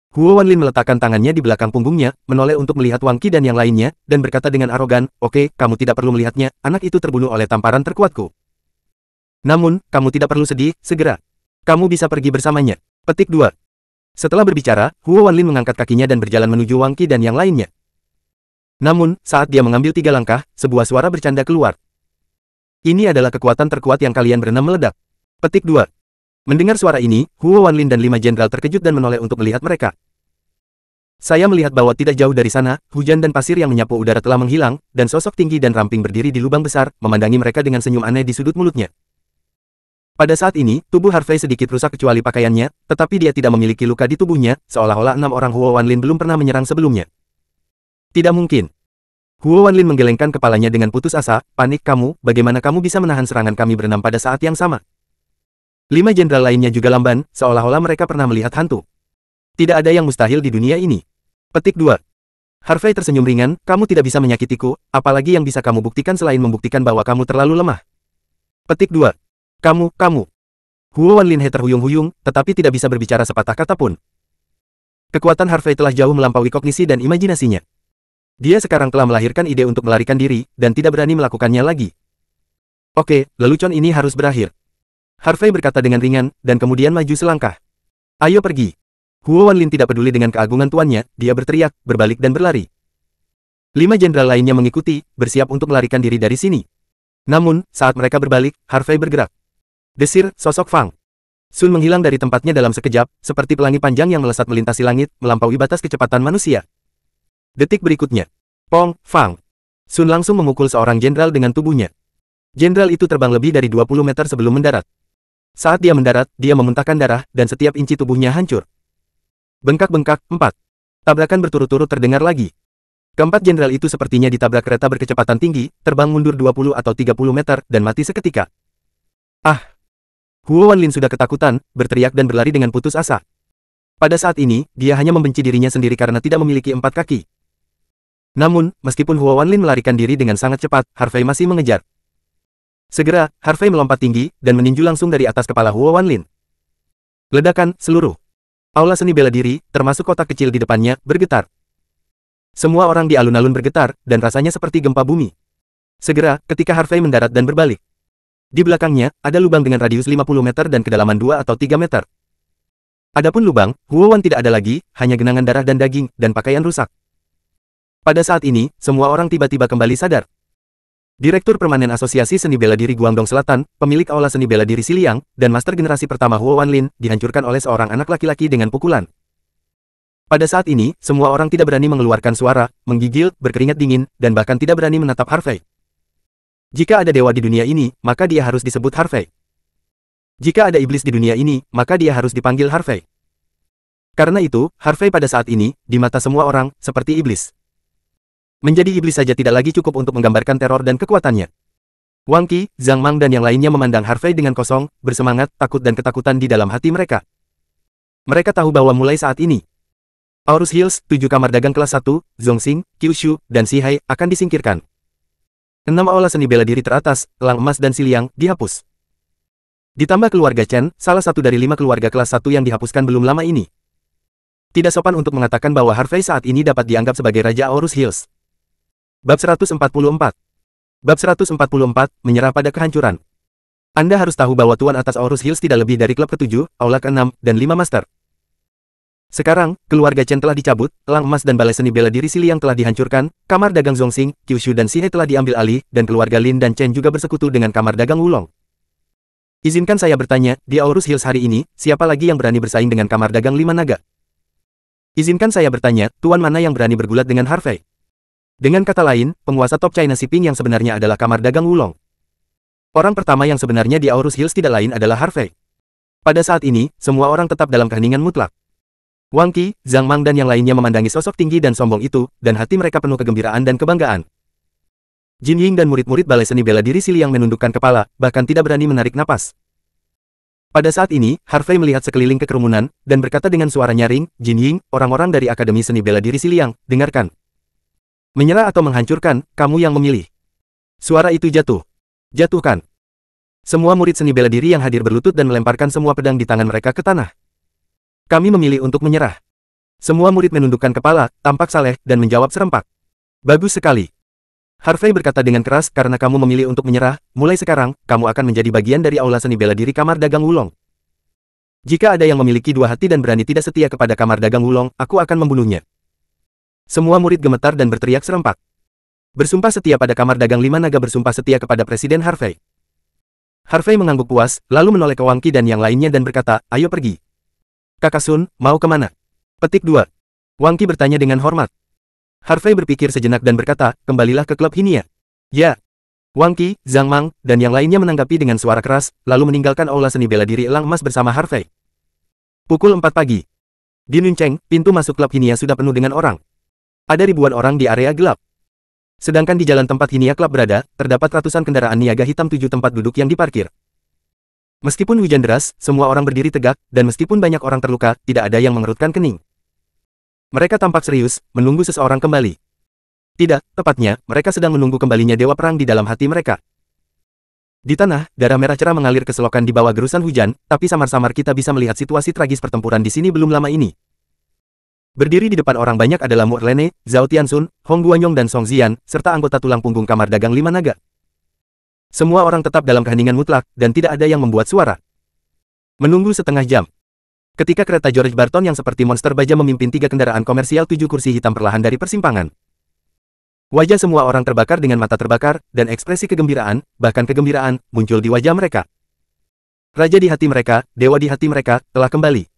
Huo Wanlin meletakkan tangannya di belakang punggungnya, menoleh untuk melihat Wang Qi dan yang lainnya, dan berkata dengan arogan, "Oke, kamu tidak perlu melihatnya, anak itu terbunuh oleh tamparan terkuatku. Namun, kamu tidak perlu sedih, segera. Kamu bisa pergi bersamanya." Petik 2. Setelah berbicara, Huo Wanlin mengangkat kakinya dan berjalan menuju Wang Qi dan yang lainnya. Namun, saat dia mengambil 3 langkah, sebuah suara bercanda keluar. Ini adalah kekuatan terkuat yang kalian berenam meledak. Petik 2. Mendengar suara ini, Huo Wanlin dan 5 jenderal terkejut dan menoleh untuk melihat mereka. Saya melihat bahwa tidak jauh dari sana, hujan dan pasir yang menyapu udara telah menghilang, dan sosok tinggi dan ramping berdiri di lubang besar, memandangi mereka dengan senyum aneh di sudut mulutnya. Pada saat ini, tubuh Harvey sedikit rusak kecuali pakaiannya, tetapi dia tidak memiliki luka di tubuhnya, seolah-olah 6 orang Huo Wanlin belum pernah menyerang sebelumnya. Tidak mungkin. Huo Wanlin menggelengkan kepalanya dengan putus asa, panik kamu, bagaimana kamu bisa menahan serangan kami berenam pada saat yang sama? 5 jenderal lainnya juga lamban, seolah-olah mereka pernah melihat hantu. Tidak ada yang mustahil di dunia ini. Petik 2. Harvey tersenyum ringan, kamu tidak bisa menyakitiku, apalagi yang bisa kamu buktikan selain membuktikan bahwa kamu terlalu lemah. Petik 2. Kamu. Huo Wanlin terhuyung-huyung, tetapi tidak bisa berbicara sepatah kata pun. Kekuatan Harvey telah jauh melampaui kognisi dan imajinasinya. Dia sekarang telah melahirkan ide untuk melarikan diri, dan tidak berani melakukannya lagi. Oke, lelucon ini harus berakhir. Harvey berkata dengan ringan, dan kemudian maju selangkah. Ayo pergi. Huo Wanlin tidak peduli dengan keagungan tuannya, dia berteriak, berbalik dan berlari. 5 jenderal lainnya mengikuti, bersiap untuk melarikan diri dari sini. Namun, saat mereka berbalik, Harvey bergerak. Desir, sosok Fang. Sun menghilang dari tempatnya dalam sekejap, seperti pelangi panjang yang melesat melintasi langit, melampaui batas kecepatan manusia. Detik berikutnya. Pong, Fang. Sun langsung memukul seorang jenderal dengan tubuhnya. Jenderal itu terbang lebih dari 20 meter sebelum mendarat. Saat dia mendarat, dia memuntahkan darah, dan setiap inci tubuhnya hancur. Bengkak-bengkak, 4. Tabrakan berturut-turut terdengar lagi. Keempat jenderal itu sepertinya ditabrak kereta berkecepatan tinggi, terbang mundur 20 atau 30 meter, dan mati seketika. Ah! Huo Wanlin sudah ketakutan, berteriak dan berlari dengan putus asa. Pada saat ini, dia hanya membenci dirinya sendiri karena tidak memiliki 4 kaki. Namun, meskipun Huo Wanlin melarikan diri dengan sangat cepat, Harvey masih mengejar. Segera, Harvey melompat tinggi, dan meninju langsung dari atas kepala Huo Wanlin. Ledakan, seluruh aula seni bela diri, termasuk kotak kecil di depannya, bergetar. Semua orang di alun-alun bergetar, dan rasanya seperti gempa bumi. Segera, ketika Harvey mendarat dan berbalik. Di belakangnya, ada lubang dengan radius 50 meter dan kedalaman 2 atau 3 meter. Adapun lubang, Huo Wan tidak ada lagi, hanya genangan darah dan daging, dan pakaian rusak. Pada saat ini, semua orang tiba-tiba kembali sadar. Direktur Permanen Asosiasi Seni Bela Diri Guangdong Selatan, pemilik aula seni bela diri Siliang, dan master generasi pertama Huo Wanlin, dihancurkan oleh seorang anak laki-laki dengan pukulan. Pada saat ini, semua orang tidak berani mengeluarkan suara, menggigil, berkeringat dingin, dan bahkan tidak berani menatap Harvey. Jika ada dewa di dunia ini, maka dia harus disebut Harvey. Jika ada iblis di dunia ini, maka dia harus dipanggil Harvey. Karena itu, Harvey pada saat ini, di mata semua orang, seperti iblis. Menjadi iblis saja tidak lagi cukup untuk menggambarkan teror dan kekuatannya. Wang Qi, Zhang Mang dan yang lainnya memandang Harvey dengan kosong, bersemangat, takut dan ketakutan di dalam hati mereka. Mereka tahu bahwa mulai saat ini, Aorus Hills, 7 kamar dagang kelas 1, Zhongxing, Kyushu, dan Xihai akan disingkirkan. 6 aula seni bela diri teratas, Elang Emas dan Siliang, dihapus. Ditambah keluarga Chen, salah satu dari 5 keluarga kelas 1 yang dihapuskan belum lama ini. Tidak sopan untuk mengatakan bahwa Harvey saat ini dapat dianggap sebagai Raja Aorus Hills. Bab 144. Bab 144, menyerah pada kehancuran. Anda harus tahu bahwa Tuan atas Aorus Hills tidak lebih dari klub ke-7, aula ke-6, dan 5 master. Sekarang, keluarga Chen telah dicabut, Elang Emas dan Balai Seni Bela Diri Siliang telah dihancurkan, kamar dagang Zhongxing, Kyushu dan Xihai telah diambil alih, dan keluarga Lin dan Chen juga bersekutu dengan kamar dagang Wulong. Izinkan saya bertanya, di Aorus Hills hari ini, siapa lagi yang berani bersaing dengan kamar dagang 5 naga? Izinkan saya bertanya, Tuan mana yang berani bergulat dengan Harvey? Dengan kata lain, penguasa top China Shipping yang sebenarnya adalah kamar dagang Wulong. Orang pertama yang sebenarnya di Aorus Hills tidak lain adalah Harvey. Pada saat ini, semua orang tetap dalam keheningan mutlak. Wang Qi, Zhang Mang dan yang lainnya memandangi sosok tinggi dan sombong itu, dan hati mereka penuh kegembiraan dan kebanggaan. Jin Ying dan murid-murid Balai Seni Bela Diri Siliang menundukkan kepala, bahkan tidak berani menarik napas. Pada saat ini, Harvey melihat sekeliling kekerumunan, dan berkata dengan suara nyaring, Jin Ying, orang-orang dari Akademi Seni Bela Diri Siliang, dengarkan. Menyerah atau menghancurkan, kamu yang memilih. Suara itu jatuh. Jatuhkan. Semua murid seni bela diri yang hadir berlutut dan melemparkan semua pedang di tangan mereka ke tanah. Kami memilih untuk menyerah. Semua murid menundukkan kepala, tampak saleh, dan menjawab serempak. Bagus sekali. Harvey berkata dengan keras, karena kamu memilih untuk menyerah, mulai sekarang, kamu akan menjadi bagian dari aula seni bela diri kamar dagang Wulong. Jika ada yang memiliki 2 hati dan berani tidak setia kepada kamar dagang Wulong, aku akan membunuhnya. Semua murid gemetar dan berteriak serempak. Bersumpah setia pada kamar dagang 5 naga bersumpah setia kepada Presiden Harvey. Harvey mengangguk puas, lalu menoleh ke Wang Qi dan yang lainnya dan berkata, ayo pergi. Kakak Sun, mau kemana? Petik 2. Wang Qi bertanya dengan hormat. Harvey berpikir sejenak dan berkata, kembalilah ke klub Hinia. Ya. Wang Qi, Zhang Mang, dan yang lainnya menanggapi dengan suara keras, lalu meninggalkan aula seni bela diri Elang Emas bersama Harvey. Pukul 4 pagi. Di Nuncheng, pintu masuk klub Hinia sudah penuh dengan orang. Ada ribuan orang di area gelap. Sedangkan di jalan tempat Hinia Club berada, terdapat ratusan kendaraan niaga hitam 7 tempat duduk yang diparkir. Meskipun hujan deras, semua orang berdiri tegak, dan meskipun banyak orang terluka, tidak ada yang mengerutkan kening. Mereka tampak serius, menunggu seseorang kembali. Tidak, tepatnya, mereka sedang menunggu kembalinya Dewa Perang di dalam hati mereka. Di tanah, darah merah cerah mengalir ke selokan di bawah gerusan hujan, tapi samar-samar kita bisa melihat situasi tragis pertempuran di sini belum lama ini. Berdiri di depan orang banyak adalah Mu Erlene, Zhao Tianxun, Hong Guanyong dan Song Zian, serta anggota tulang punggung kamar dagang 5 naga. Semua orang tetap dalam keheningan mutlak, dan tidak ada yang membuat suara. Menunggu setengah jam. Ketika kereta George Barton yang seperti monster baja memimpin 3 kendaraan komersial 7 kursi hitam perlahan dari persimpangan. Wajah semua orang terbakar dengan mata terbakar, dan ekspresi kegembiraan, bahkan kegembiraan, muncul di wajah mereka. Raja di hati mereka, dewa di hati mereka, telah kembali.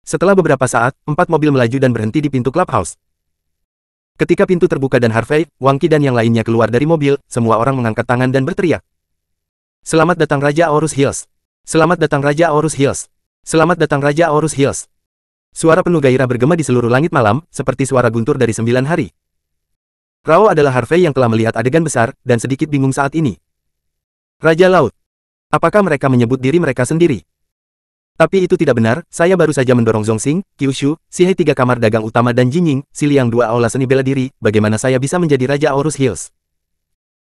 Setelah beberapa saat, 4 mobil melaju dan berhenti di pintu clubhouse. Ketika pintu terbuka dan Harvey, Wang Qi dan yang lainnya keluar dari mobil, semua orang mengangkat tangan dan berteriak. Selamat datang Raja Aorus Hills! Selamat datang Raja Aorus Hills! Selamat datang Raja Aorus Hills! Suara penuh gairah bergema di seluruh langit malam, seperti suara guntur dari 9 hari. Rao adalah Harvey yang telah melihat adegan besar, dan sedikit bingung saat ini. Raja Laut. Apakah mereka menyebut diri mereka sendiri? Tapi itu tidak benar, saya baru saja mendorong Zhongxing, Kyushu, Sihai 3 kamar dagang utama dan Jinying, Siliang 2 aula seni bela diri, bagaimana saya bisa menjadi Raja Aorus Hills?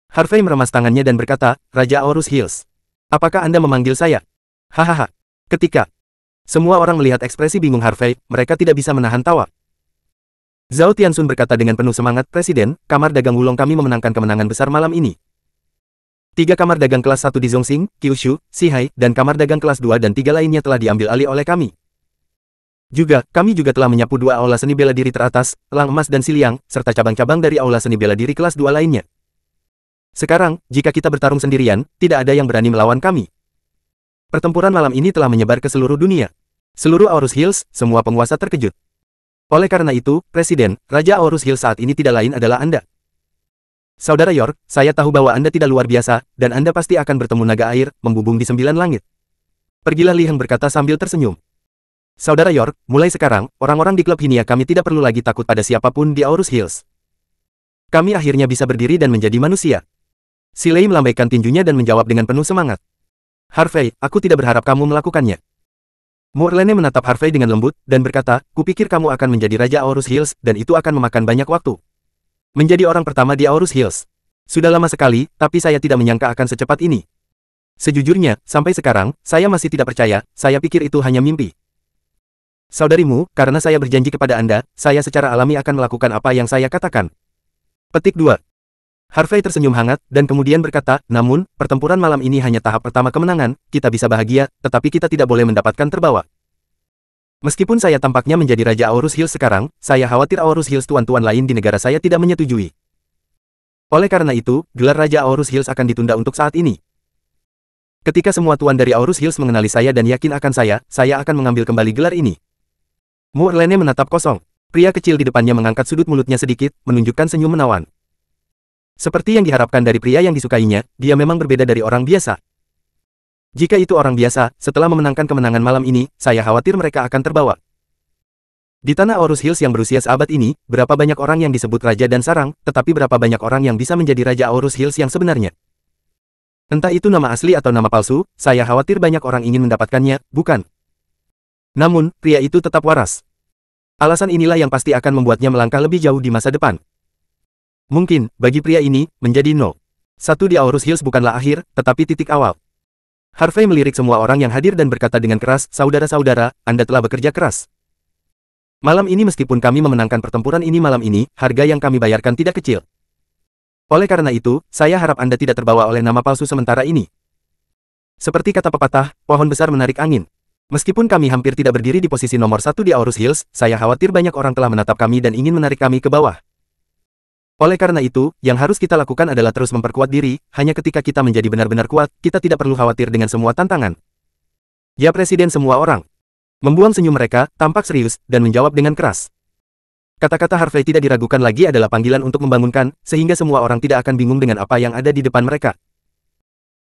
Harvey meremas tangannya dan berkata, Raja Aorus Hills. Apakah Anda memanggil saya? Hahaha. Ketika semua orang melihat ekspresi bingung Harvey, mereka tidak bisa menahan tawa. Zhao Tianxun berkata dengan penuh semangat, Presiden, kamar dagang Wulong kami memenangkan kemenangan besar malam ini. 3 kamar dagang kelas 1 di Zhongxing, Kyushu, Sihai, dan kamar dagang kelas 2 dan 3 lainnya telah diambil alih oleh kami. Kami juga telah menyapu 2 aula seni bela diri teratas, Elang Emas dan Siliang, serta cabang-cabang dari aula seni bela diri kelas 2 lainnya. Sekarang, jika kita bertarung sendirian, tidak ada yang berani melawan kami. Pertempuran malam ini telah menyebar ke seluruh dunia. Seluruh Aorus Hills, semua penguasa terkejut. Oleh karena itu, Presiden, Raja Aorus Hills saat ini tidak lain adalah Anda. Saudara York, saya tahu bahwa Anda tidak luar biasa, dan Anda pasti akan bertemu naga air, membubung di 9 langit. Pergilah Li Heng berkata sambil tersenyum. Saudara York, mulai sekarang, orang-orang di klub Hinia kami tidak perlu lagi takut pada siapapun di Aorus Hills. Kami akhirnya bisa berdiri dan menjadi manusia. Silei melambaikan tinjunya dan menjawab dengan penuh semangat. Harvey, aku tidak berharap kamu melakukannya. Morlane menatap Harvey dengan lembut, dan berkata, kupikir kamu akan menjadi Raja Aorus Hills, dan itu akan memakan banyak waktu. Menjadi orang pertama di Aorus Hills. Sudah lama sekali, tapi saya tidak menyangka akan secepat ini. Sejujurnya, sampai sekarang, saya masih tidak percaya, saya pikir itu hanya mimpi. Saudarimu, karena saya berjanji kepada Anda, saya secara alami akan melakukan apa yang saya katakan. Petik 2. Harvey tersenyum hangat, dan kemudian berkata, namun, pertempuran malam ini hanya tahap pertama kemenangan, kita bisa bahagia, tetapi kita tidak boleh mendapatkan terbawa. Meskipun saya tampaknya menjadi Raja Aorus Hills sekarang, saya khawatir Aorus Hills tuan-tuan lain di negara saya tidak menyetujui. Oleh karena itu, gelar Raja Aorus Hills akan ditunda untuk saat ini. Ketika semua tuan dari Aorus Hills mengenali saya dan yakin akan saya akan mengambil kembali gelar ini. Morlane menatap kosong. Pria kecil di depannya mengangkat sudut mulutnya sedikit, menunjukkan senyum menawan. Seperti yang diharapkan dari pria yang disukainya, dia memang berbeda dari orang biasa. Jika itu orang biasa, setelah memenangkan kemenangan malam ini, saya khawatir mereka akan terbawa. Di tanah Aorus Hills yang berusia seabad ini, berapa banyak orang yang disebut raja dan sarang, tetapi berapa banyak orang yang bisa menjadi Raja Aorus Hills yang sebenarnya. Entah itu nama asli atau nama palsu, saya khawatir banyak orang ingin mendapatkannya, bukan? Namun, pria itu tetap waras. Alasan inilah yang pasti akan membuatnya melangkah lebih jauh di masa depan. Mungkin, bagi pria ini, menjadi satu di Aorus Hills bukanlah akhir, tetapi titik awal. Harvey melirik semua orang yang hadir dan berkata dengan keras, saudara-saudara, Anda telah bekerja keras. Malam ini meskipun kami memenangkan pertempuran ini malam ini, harga yang kami bayarkan tidak kecil. Oleh karena itu, saya harap Anda tidak terbawa oleh nama palsu sementara ini. Seperti kata pepatah, pohon besar menarik angin. Meskipun kami hampir tidak berdiri di posisi nomor 1 di Aorus Hills, saya khawatir banyak orang telah menatap kami dan ingin menarik kami ke bawah. Oleh karena itu, yang harus kita lakukan adalah terus memperkuat diri, hanya ketika kita menjadi benar-benar kuat, kita tidak perlu khawatir dengan semua tantangan. Ya Presiden semua orang. Membuang senyum mereka, tampak serius, dan menjawab dengan keras. Kata-kata Harvey tidak diragukan lagi adalah panggilan untuk membangunkan, sehingga semua orang tidak akan bingung dengan apa yang ada di depan mereka.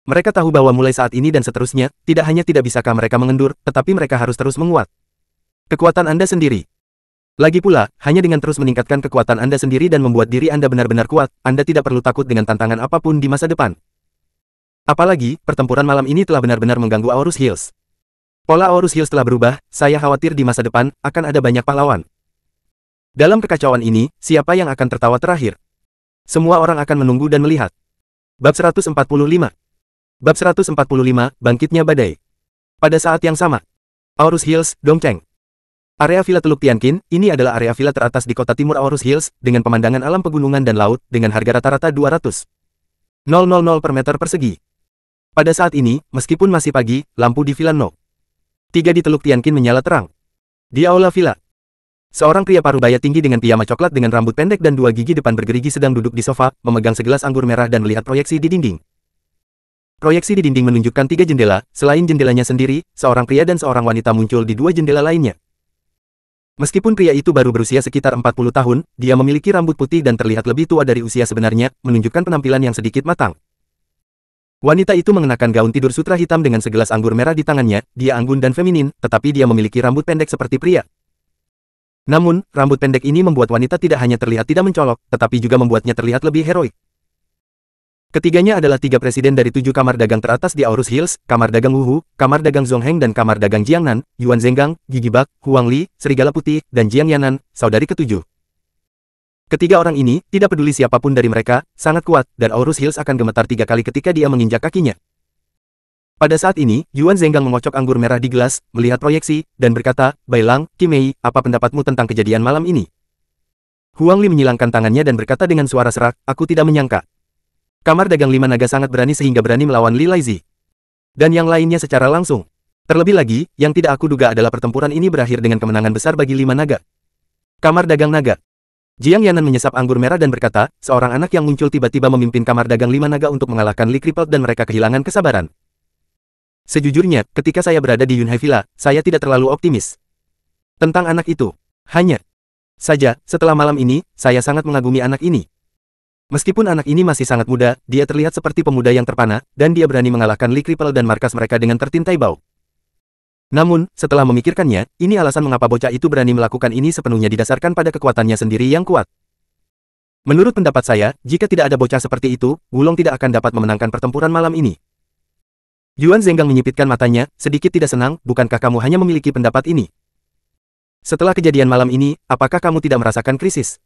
Mereka tahu bahwa mulai saat ini dan seterusnya, tidak hanya tidak bisakah mereka mengendur, tetapi mereka harus terus menguat. Kekuatan Anda sendiri. Lagi pula, hanya dengan terus meningkatkan kekuatan Anda sendiri dan membuat diri Anda benar-benar kuat, Anda tidak perlu takut dengan tantangan apapun di masa depan. Apalagi, pertempuran malam ini telah benar-benar mengganggu Aorus Hills. Pola Aorus Hills telah berubah, saya khawatir di masa depan, akan ada banyak pahlawan. Dalam kekacauan ini, siapa yang akan tertawa terakhir? Semua orang akan menunggu dan melihat. Bab 145. Bab 145, Bangkitnya Badai. Pada saat yang sama, Aorus Hills, Dongcheng. Area Villa Teluk Tianqin, ini adalah area villa teratas di kota timur Aorus Hills, dengan pemandangan alam pegunungan dan laut, dengan harga rata-rata 200.000 per meter persegi. Pada saat ini, meskipun masih pagi, lampu di Villa No. 3 di Teluk Tianqin menyala terang. Di aula villa, Seorang pria parubaya tinggi dengan piyama coklat dengan rambut pendek dan dua gigi depan bergerigi sedang duduk di sofa, memegang segelas anggur merah dan melihat proyeksi di dinding. Proyeksi di dinding menunjukkan 3 jendela, selain jendelanya sendiri, seorang pria dan seorang wanita muncul di 2 jendela lainnya. Meskipun pria itu baru berusia sekitar 40 tahun, dia memiliki rambut putih dan terlihat lebih tua dari usia sebenarnya, menunjukkan penampilan yang sedikit matang. Wanita itu mengenakan gaun tidur sutra hitam dengan segelas anggur merah di tangannya, dia anggun dan feminin, tetapi dia memiliki rambut pendek seperti pria. Namun, rambut pendek ini membuat wanita tidak hanya terlihat tidak mencolok, tetapi juga membuatnya terlihat lebih heroik. Ketiganya adalah 3 presiden dari 7 kamar dagang teratas di Aurus Hills, Kamar Dagang Wuhu, Kamar Dagang Zongheng dan Kamar Dagang Jiangnan, Yuan Zhengang, Gigi Bak, Huang Li, Serigala Putih, dan Jiang Yanan, saudari ketujuh. Ketiga orang ini, tidak peduli siapapun dari mereka, sangat kuat, dan Aurus Hills akan gemetar 3 kali ketika dia menginjak kakinya. Pada saat ini, Yuan Zhengang mengocok anggur merah di gelas, melihat proyeksi, dan berkata, "Bailang, Qimei, apa pendapatmu tentang kejadian malam ini?" Huang Li menyilangkan tangannya dan berkata dengan suara serak, "Aku tidak menyangka. Kamar Dagang 5 Naga sangat berani sehingga berani melawan Li Laizi. Dan yang lainnya secara langsung. Terlebih lagi, yang tidak aku duga adalah pertempuran ini berakhir dengan kemenangan besar bagi 5 Naga. Kamar Dagang Naga." Jiang Yanan menyesap anggur merah dan berkata, "Seorang anak yang muncul tiba-tiba memimpin Kamar Dagang 5 Naga untuk mengalahkan Li Crippled dan mereka kehilangan kesabaran. Sejujurnya, ketika saya berada di Yunhai Villa, saya tidak terlalu optimis tentang anak itu. Hanya saja, setelah malam ini, saya sangat mengagumi anak ini. Meskipun anak ini masih sangat muda, dia terlihat seperti pemuda yang terpana, dan dia berani mengalahkan Li Crippled dan markas mereka dengan tertintai bau. Namun, setelah memikirkannya, ini alasan mengapa bocah itu berani melakukan ini sepenuhnya didasarkan pada kekuatannya sendiri yang kuat. Menurut pendapat saya, jika tidak ada bocah seperti itu, Wulong tidak akan dapat memenangkan pertempuran malam ini." Yuan Zhengang menyipitkan matanya, sedikit tidak senang, "Bukankah kamu hanya memiliki pendapat ini? Setelah kejadian malam ini, apakah kamu tidak merasakan krisis?"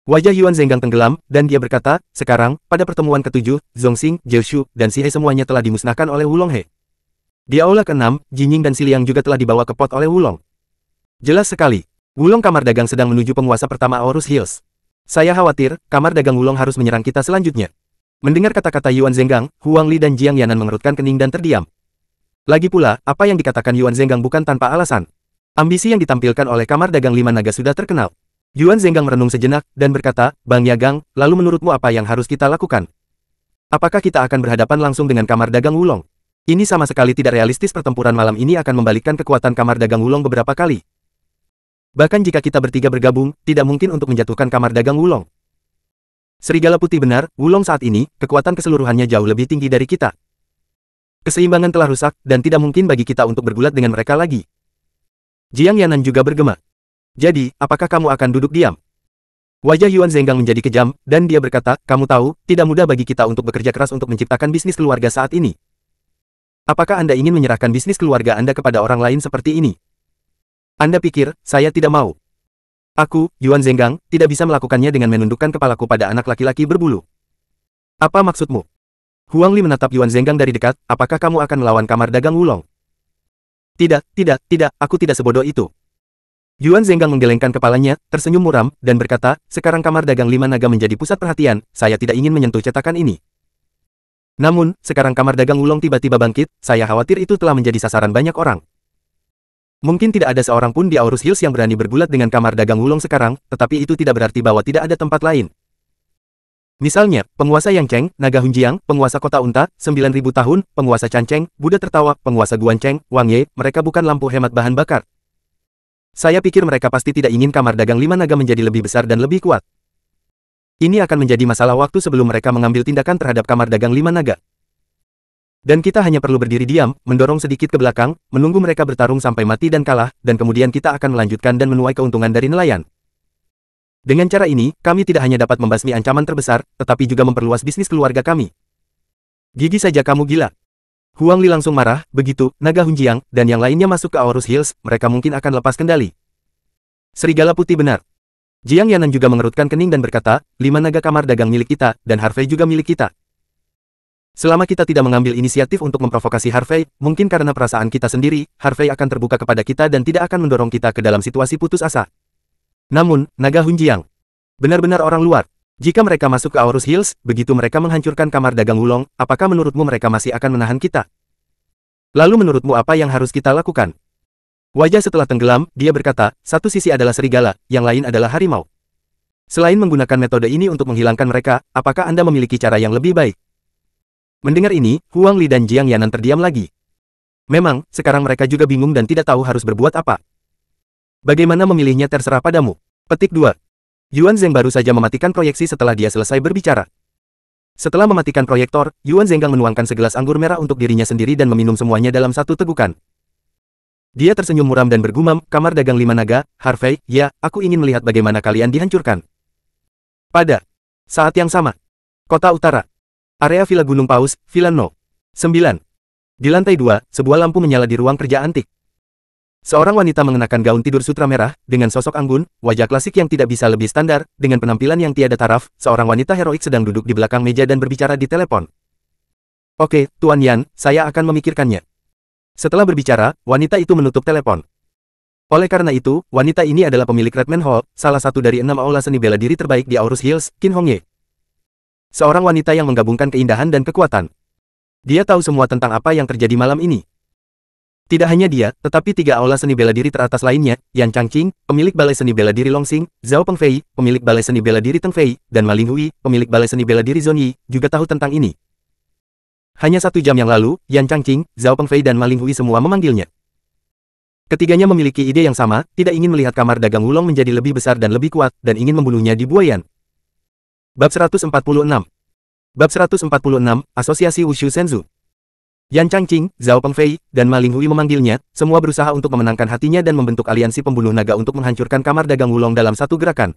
Wajah Yuan Zhengang tenggelam, dan dia berkata, "Sekarang, pada pertemuan ke-7, Zhongxing, Jiushu, dan Si He semuanya telah dimusnahkan oleh Wulong He. Di aula ke-6, Jinying dan Siliang juga telah dibawa ke pot oleh Wulong. Jelas sekali, Wulong Kamar Dagang sedang menuju penguasa pertama Aurus Hills. Saya khawatir, Kamar Dagang Wulong harus menyerang kita selanjutnya." Mendengar kata-kata Yuan Zhengang, Huang Li dan Jiang Yanan mengerutkan kening dan terdiam. Lagi pula, apa yang dikatakan Yuan Zhengang bukan tanpa alasan. Ambisi yang ditampilkan oleh Kamar Dagang 5 Naga sudah terkenal. Yuan Zhengang merenung sejenak, dan berkata, "Bang Yagang, lalu menurutmu apa yang harus kita lakukan? Apakah kita akan berhadapan langsung dengan Kamar Dagang Wulong? Ini sama sekali tidak realistis. Pertempuran malam ini akan membalikkan kekuatan Kamar Dagang Wulong beberapa kali. Bahkan jika kita bertiga bergabung, tidak mungkin untuk menjatuhkan Kamar Dagang Wulong." Serigala Putih benar, Wulong saat ini, kekuatan keseluruhannya jauh lebih tinggi dari kita. Keseimbangan telah rusak, dan tidak mungkin bagi kita untuk bergulat dengan mereka lagi. Jiang Yanan juga bergema. "Jadi, apakah kamu akan duduk diam?" Wajah Yuan Zhengang menjadi kejam, dan dia berkata, "Kamu tahu, tidak mudah bagi kita untuk bekerja keras untuk menciptakan bisnis keluarga saat ini. Apakah Anda ingin menyerahkan bisnis keluarga Anda kepada orang lain seperti ini? Anda pikir, saya tidak mau? Aku, Yuan Zhengang, tidak bisa melakukannya dengan menundukkan kepalaku pada anak laki-laki berbulu. Apa maksudmu?" Huang Li menatap Yuan Zhengang dari dekat, "Apakah kamu akan melawan Kamar Dagang Wulong?" Tidak, aku tidak sebodoh itu." Yuan Zhengang menggelengkan kepalanya, tersenyum muram, dan berkata, "Sekarang Kamar Dagang 5 Naga menjadi pusat perhatian, saya tidak ingin menyentuh cetakan ini. Namun, sekarang Kamar Dagang Wulong tiba-tiba bangkit, saya khawatir itu telah menjadi sasaran banyak orang. Mungkin tidak ada seorang pun di Aurus Hills yang berani bergulat dengan Kamar Dagang Wulong sekarang, tetapi itu tidak berarti bahwa tidak ada tempat lain. Misalnya, penguasa Yang Cheng, Naga Hunjiang, penguasa Kota Unta, 9.000 tahun, penguasa Chan Cheng, Buddha tertawa, penguasa Guan Cheng, Wang Ye, mereka bukan lampu hemat bahan bakar. Saya pikir mereka pasti tidak ingin Kamar Dagang 5 Naga menjadi lebih besar dan lebih kuat. Ini akan menjadi masalah waktu sebelum mereka mengambil tindakan terhadap Kamar Dagang 5 Naga. Dan kita hanya perlu berdiri diam, mendorong sedikit ke belakang, menunggu mereka bertarung sampai mati dan kalah, dan kemudian kita akan melanjutkan dan menuai keuntungan dari nelayan. Dengan cara ini, kami tidak hanya dapat membasmi ancaman terbesar, tetapi juga memperluas bisnis keluarga kami." "Gigi saja kamu gila." Huang Li langsung marah, "Begitu, Naga Hunjiang, dan yang lainnya masuk ke Aurus Hills, mereka mungkin akan lepas kendali." Serigala Putih benar. Jiang Yanan juga mengerutkan kening dan berkata, 5 Naga Kamar Dagang milik kita, dan Harvey juga milik kita. Selama kita tidak mengambil inisiatif untuk memprovokasi Harvey, mungkin karena perasaan kita sendiri, Harvey akan terbuka kepada kita dan tidak akan mendorong kita ke dalam situasi putus asa. Namun, Naga Hunjiang benar-benar orang luar. Jika mereka masuk ke Aurus Hills, begitu mereka menghancurkan Kamar Dagang Wulong, apakah menurutmu mereka masih akan menahan kita? Lalu menurutmu apa yang harus kita lakukan?" Wajah setelah tenggelam, dia berkata, satu sisi adalah serigala, yang lain adalah harimau. Selain menggunakan metode ini untuk menghilangkan mereka, apakah Anda memiliki cara yang lebih baik? Mendengar ini, Huang Li dan Jiang Yanan terdiam lagi. Memang, sekarang mereka juga bingung dan tidak tahu harus berbuat apa. Bagaimana memilihnya terserah padamu. Petik 2. Yuan Zheng baru saja mematikan proyeksi setelah dia selesai berbicara. Setelah mematikan proyektor, Yuan Zhenggang menuangkan segelas anggur merah untuk dirinya sendiri dan meminum semuanya dalam satu tegukan. Dia tersenyum muram dan bergumam, kamar dagang 5 naga, Harvey, ya, aku ingin melihat bagaimana kalian dihancurkan. Pada saat yang sama, kota utara, area Villa Gunung Paus, Villa No. 9. Di lantai 2, sebuah lampu menyala di ruang kerja antik. Seorang wanita mengenakan gaun tidur sutra merah, dengan sosok anggun, wajah klasik yang tidak bisa lebih standar, dengan penampilan yang tiada taraf, seorang wanita heroik sedang duduk di belakang meja dan berbicara di telepon. Oke, Tuan Yan, saya akan memikirkannya. Setelah berbicara, wanita itu menutup telepon. Oleh karena itu, wanita ini adalah pemilik Redman Hall, salah satu dari 6 aula seni bela diri terbaik di Aurus Hills, Qin Hongye. Seorang wanita yang menggabungkan keindahan dan kekuatan. Dia tahu semua tentang apa yang terjadi malam ini. Tidak hanya dia, tetapi 3 aula seni bela diri teratas lainnya, Yan Changqing, pemilik balai seni bela diri Longxing, Zhao Pengfei, pemilik balai seni bela diri Tengfei, dan Ma Linghui, pemilik balai seni bela diri Zhongyi, juga tahu tentang ini. Hanya 1 jam yang lalu, Yan Changqing, Zhao Pengfei dan Ma Linghui semua memanggilnya. Ketiganya memiliki ide yang sama, tidak ingin melihat kamar dagang Wulong menjadi lebih besar dan lebih kuat, dan ingin membunuhnya di Buayan. Bab 146. Bab 146, Asosiasi Wushu Senzu. Yan Changqing, Zhao Pengfei, dan Ma Linghui memanggilnya, semua berusaha untuk memenangkan hatinya dan membentuk aliansi pembunuh naga untuk menghancurkan kamar dagang Wulong dalam satu gerakan.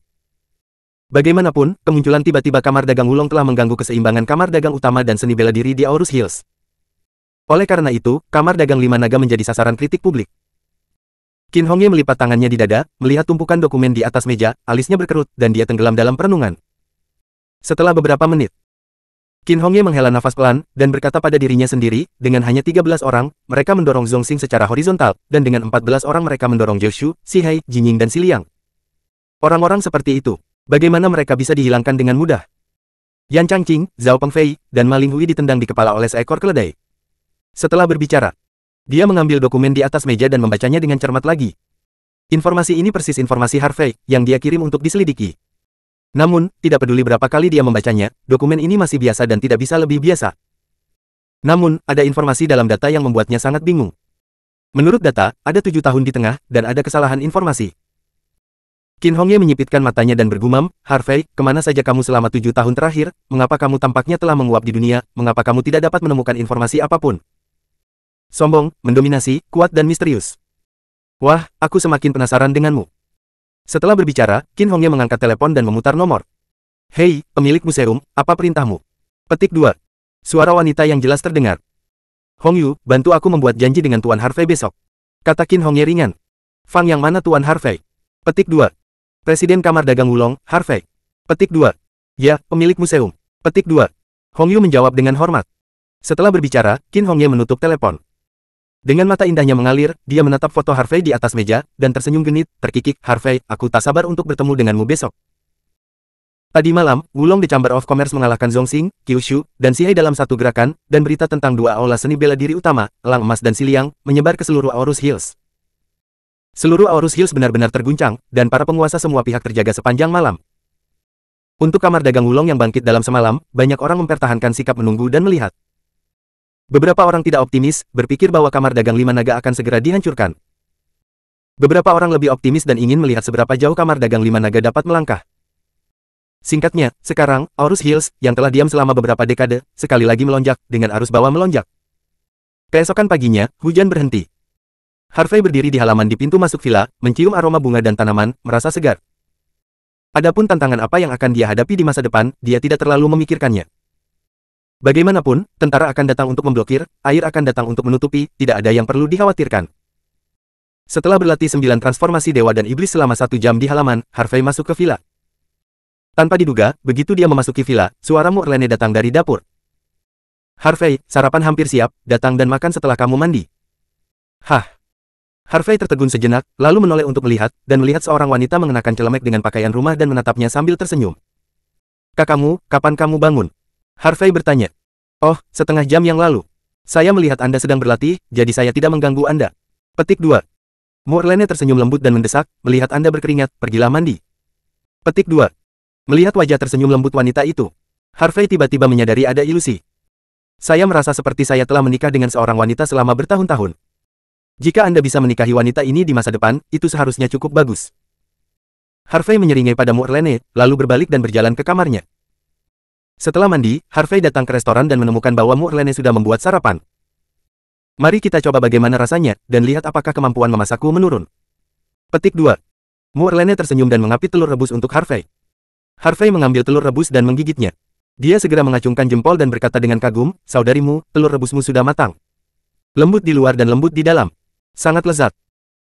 Bagaimanapun, kemunculan tiba-tiba kamar dagang Wulong telah mengganggu keseimbangan kamar dagang utama dan seni bela diri di Aurus Hills. Oleh karena itu, kamar dagang 5 naga menjadi sasaran kritik publik. Qin Hongye melipat tangannya di dada, melihat tumpukan dokumen di atas meja, alisnya berkerut, dan dia tenggelam dalam perenungan. Setelah beberapa menit, Qin Hongye menghela nafas pelan, dan berkata pada dirinya sendiri, dengan hanya 13 orang, mereka mendorong Zhongxing secara horizontal, dan dengan 14 orang mereka mendorong Zhou, Si Hai, Jinying dan Si Liang. Orang-orang seperti itu, bagaimana mereka bisa dihilangkan dengan mudah? Yan Changqing, Zhao Pengfei, dan Ma Linghui ditendang di kepala oleh seekor keledai. Setelah berbicara, dia mengambil dokumen di atas meja dan membacanya dengan cermat lagi. Informasi ini persis informasi Harvey, yang dia kirim untuk diselidiki. Namun, tidak peduli berapa kali dia membacanya, dokumen ini masih biasa dan tidak bisa lebih biasa. Namun, ada informasi dalam data yang membuatnya sangat bingung. Menurut data, ada 7 tahun di tengah, dan ada kesalahan informasi. Qin Hongye menyipitkan matanya dan bergumam, Harvey, kemana saja kamu selama 7 tahun terakhir, mengapa kamu tampaknya telah menguap di dunia, mengapa kamu tidak dapat menemukan informasi apapun? Sombong, mendominasi, kuat dan misterius. Wah, aku semakin penasaran denganmu. Setelah berbicara, Qin Hongye mengangkat telepon dan memutar nomor. Hei, pemilik museum, apa perintahmu? Petik 2. Suara wanita yang jelas terdengar. Hong Yu, bantu aku membuat janji dengan Tuan Harvey besok. Kata Qin Hongye ringan. Fang yang mana Tuan Harvey? Petik 2. Presiden Kamar Dagang Wulong, Harvey. Petik 2. Ya, pemilik museum. Petik 2. Hong Yu menjawab dengan hormat. Setelah berbicara, Qin Hongye menutup telepon. Dengan mata indahnya mengalir, dia menatap foto Harvey di atas meja, dan tersenyum genit, terkikik, Harvey, aku tak sabar untuk bertemu denganmu besok. Tadi malam, Wulong The Chamber of Commerce mengalahkan Zhongxing, Kyushu, dan Si Hai dalam satu gerakan, dan berita tentang 2 aula seni bela diri utama, Elang Emas dan Si Liang, menyebar ke seluruh Aurus Hills. Seluruh Aurus Hills benar-benar terguncang, dan para penguasa semua pihak terjaga sepanjang malam. Untuk kamar dagang Wulong yang bangkit dalam semalam, banyak orang mempertahankan sikap menunggu dan melihat. Beberapa orang tidak optimis, berpikir bahwa kamar dagang 5 naga akan segera dihancurkan. Beberapa orang lebih optimis dan ingin melihat seberapa jauh kamar dagang 5 naga dapat melangkah. Singkatnya, sekarang, Aurus Hills, yang telah diam selama beberapa dekade, sekali lagi melonjak, dengan arus bawah melonjak. Keesokan paginya, hujan berhenti. Harvey berdiri di halaman di pintu masuk villa, mencium aroma bunga dan tanaman, merasa segar. Adapun tantangan apa yang akan dia hadapi di masa depan, dia tidak terlalu memikirkannya. Bagaimanapun, tentara akan datang untuk memblokir, air akan datang untuk menutupi, tidak ada yang perlu dikhawatirkan. Setelah berlatih 9 transformasi dewa dan iblis selama 1 jam di halaman, Harvey masuk ke villa. Tanpa diduga, begitu dia memasuki villa, suara Murlene datang dari dapur. Harvey, sarapan hampir siap, datang dan makan setelah kamu mandi. Hah? Harvey tertegun sejenak, lalu menoleh untuk melihat, dan melihat seorang wanita mengenakan celemek dengan pakaian rumah dan menatapnya sambil tersenyum. Kakakmu, kapan kamu bangun? Harvey bertanya. Oh, setengah jam yang lalu. Saya melihat Anda sedang berlatih, jadi saya tidak mengganggu Anda. Petik 2. Muerlene tersenyum lembut dan mendesak, melihat Anda berkeringat, pergilah mandi. Petik 2. Melihat wajah tersenyum lembut wanita itu, Harvey tiba-tiba menyadari ada ilusi. Saya merasa seperti saya telah menikah dengan seorang wanita selama bertahun-tahun. Jika Anda bisa menikahi wanita ini di masa depan, itu seharusnya cukup bagus. Harvey menyeringai pada Muerlene, lalu berbalik dan berjalan ke kamarnya. Setelah mandi, Harvey datang ke restoran dan menemukan bahwa Muerlene sudah membuat sarapan. Mari kita coba bagaimana rasanya, dan lihat apakah kemampuan memasakku menurun. Petik 2. Muerlene tersenyum dan mengapit telur rebus untuk Harvey. Harvey mengambil telur rebus dan menggigitnya. Dia segera mengacungkan jempol dan berkata dengan kagum, saudarimu, telur rebusmu sudah matang. Lembut di luar dan lembut di dalam. Sangat lezat.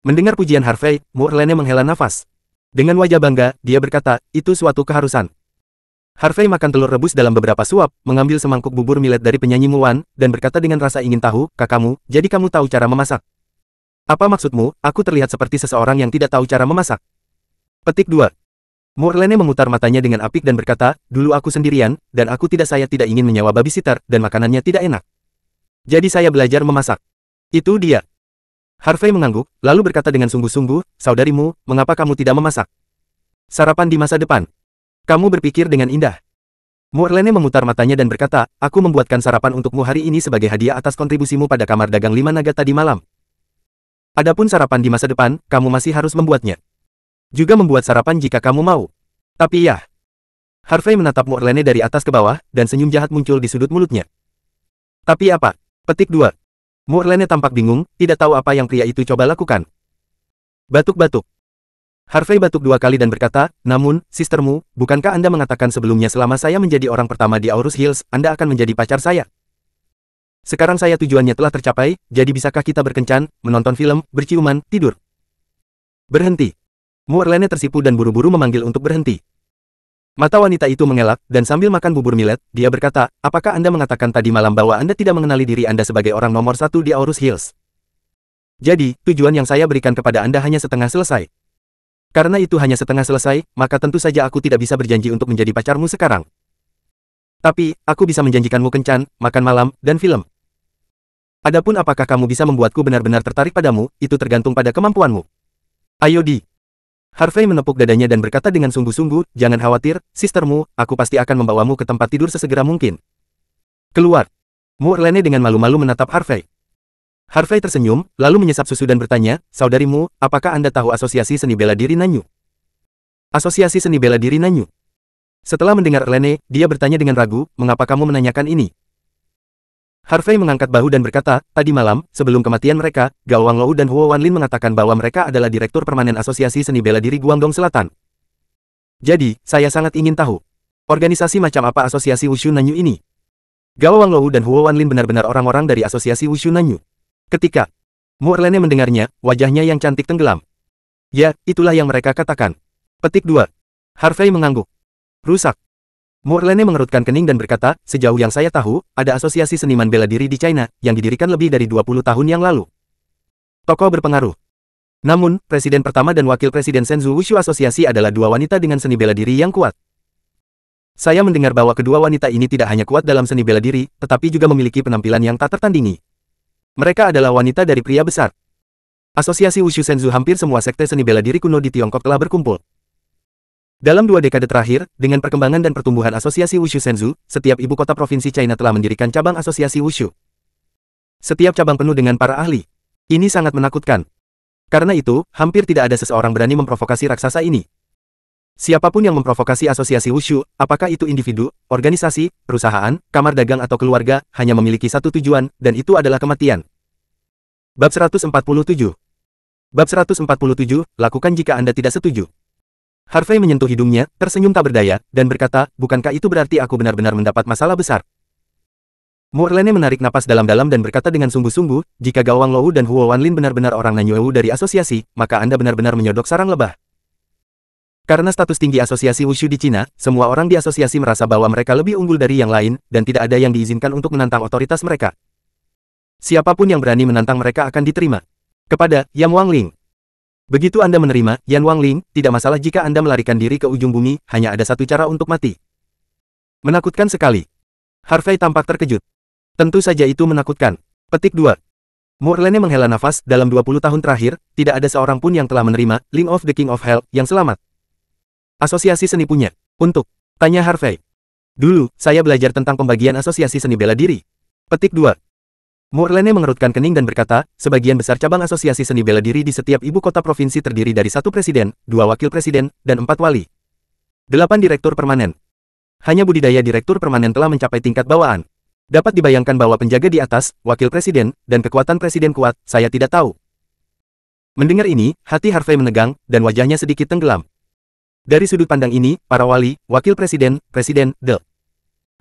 Mendengar pujian Harvey, Muerlene menghela nafas. Dengan wajah bangga, dia berkata, itu suatu keharusan. Harvey makan telur rebus dalam beberapa suap, mengambil semangkuk bubur millet dari penyanyi Muan, dan berkata dengan rasa ingin tahu, kakakmu, jadi kamu tahu cara memasak. Apa maksudmu, aku terlihat seperti seseorang yang tidak tahu cara memasak. Petik 2. Muerlene memutar matanya dengan apik dan berkata, dulu aku sendirian, dan saya tidak ingin menyewa babysitter, dan makanannya tidak enak. Jadi saya belajar memasak. Itu dia. Harvey mengangguk, lalu berkata dengan sungguh-sungguh, saudarimu, mengapa kamu tidak memasak? Sarapan di masa depan. Kamu berpikir dengan indah. Muerlene memutar matanya dan berkata, aku membuatkan sarapan untukmu hari ini sebagai hadiah atas kontribusimu pada kamar dagang 5 naga tadi malam. Adapun sarapan di masa depan, kamu masih harus membuatnya. Juga membuat sarapan jika kamu mau. Tapi ya. Harvey menatap Muerlene dari atas ke bawah, dan senyum jahat muncul di sudut mulutnya. Tapi apa? Petik 2. Muerlene tampak bingung, tidak tahu apa yang pria itu coba lakukan. Batuk-batuk. Harvey batuk 2 kali dan berkata, namun, sistermu, bukankah Anda mengatakan sebelumnya selama saya menjadi orang pertama di Aurus Hills, Anda akan menjadi pacar saya? Sekarang saya tujuannya telah tercapai, jadi bisakah kita berkencan, menonton film, berciuman, tidur? Berhenti. Muerlene tersipu dan buru-buru memanggil untuk berhenti. Mata wanita itu mengelak, dan sambil makan bubur millet, dia berkata, apakah Anda mengatakan tadi malam bahwa Anda tidak mengenali diri Anda sebagai orang nomor 1 di Aurus Hills? Jadi, tujuan yang saya berikan kepada Anda hanya setengah selesai. Karena itu hanya setengah selesai, maka tentu saja aku tidak bisa berjanji untuk menjadi pacarmu sekarang. Tapi, aku bisa menjanjikanmu kencan, makan malam, dan film. Adapun apakah kamu bisa membuatku benar-benar tertarik padamu, itu tergantung pada kemampuanmu. Ayo di. Harvey menepuk dadanya dan berkata dengan sungguh-sungguh, jangan khawatir, sistermu, aku pasti akan membawamu ke tempat tidur sesegera mungkin. Keluar. Muerlene dengan malu-malu menatap Harvey. Harvey tersenyum, lalu menyesap susu dan bertanya, saudarimu, apakah Anda tahu Asosiasi Seni Bela Diri Nanyu? Asosiasi Seni Bela Diri Nanyu. Setelah mendengar Lene, dia bertanya dengan ragu, mengapa kamu menanyakan ini? Harvey mengangkat bahu dan berkata, tadi malam, sebelum kematian mereka, Gao Wanglou dan Huo Wanlin mengatakan bahwa mereka adalah Direktur Permanen Asosiasi Seni Bela Diri Guangdong Selatan. Jadi, saya sangat ingin tahu, organisasi macam apa Asosiasi Wushu Nanyu ini? Gao Wanglou dan Huo Wanlin benar-benar orang-orang dari Asosiasi Wushu Nanyu. Ketika Muerlene mendengarnya, wajahnya yang cantik tenggelam. Ya, itulah yang mereka katakan. Petik 2. Harvey mengangguk. Rusak. Muerlene mengerutkan kening dan berkata, sejauh yang saya tahu, ada asosiasi seniman bela diri di China, yang didirikan lebih dari 20 tahun yang lalu. Tokoh berpengaruh. Namun, presiden pertama dan wakil presiden Senzu Wushu Asosiasi adalah dua wanita dengan seni bela diri yang kuat. Saya mendengar bahwa kedua wanita ini tidak hanya kuat dalam seni bela diri, tetapi juga memiliki penampilan yang tak tertandingi. Mereka adalah wanita dari pria besar. Asosiasi Wushu Senzu hampir semua sekte seni bela diri kuno di Tiongkok telah berkumpul. Dalam 2 dekade terakhir, dengan perkembangan dan pertumbuhan Asosiasi Wushu Senzu, setiap ibu kota provinsi China telah mendirikan cabang Asosiasi Wushu. Setiap cabang penuh dengan para ahli. Ini sangat menakutkan. Karena itu, hampir tidak ada seseorang berani memprovokasi raksasa ini. Siapapun yang memprovokasi Asosiasi Wushu, apakah itu individu, organisasi, perusahaan, kamar dagang atau keluarga, hanya memiliki satu tujuan, dan itu adalah kematian. Bab 147. Bab 147, lakukan jika Anda tidak setuju. Harvey menyentuh hidungnya, tersenyum tak berdaya, dan berkata, bukankah itu berarti aku benar-benar mendapat masalah besar? Muerlene menarik napas dalam-dalam dan berkata dengan sungguh-sungguh, jika Gao Wanglou dan Huo Wanlin benar-benar orang Nanyuewu dari asosiasi, maka Anda benar-benar menyodok sarang lebah. Karena status tinggi asosiasi Wushu di Cina, semua orang di asosiasi merasa bahwa mereka lebih unggul dari yang lain, dan tidak ada yang diizinkan untuk menantang otoritas mereka. Siapapun yang berani menantang mereka akan diterima. Kepada Yan Wangling. Begitu Anda menerima, Yan Wangling, tidak masalah jika Anda melarikan diri ke ujung bumi, hanya ada satu cara untuk mati. Menakutkan sekali. Harvey tampak terkejut. Tentu saja itu menakutkan. Petik 2. Moorlane menghela nafas, dalam 20 tahun terakhir, tidak ada seorang pun yang telah menerima Ring of the King of Hell yang selamat. Asosiasi seni punya. Untuk. Tanya Harvey. Dulu, saya belajar tentang pembagian asosiasi seni bela diri. Petik 2. Moorlane mengerutkan kening dan berkata, sebagian besar cabang asosiasi seni bela diri di setiap ibu kota provinsi terdiri dari 1 presiden, 2 wakil presiden, dan 4 wali. 8 direktur permanen. Hanya budidaya direktur permanen telah mencapai tingkat bawaan. Dapat dibayangkan bahwa penjaga di atas, wakil presiden, dan kekuatan presiden kuat, saya tidak tahu. Mendengar ini, hati Harvey menegang, dan wajahnya sedikit tenggelam. Dari sudut pandang ini, para wali, wakil presiden,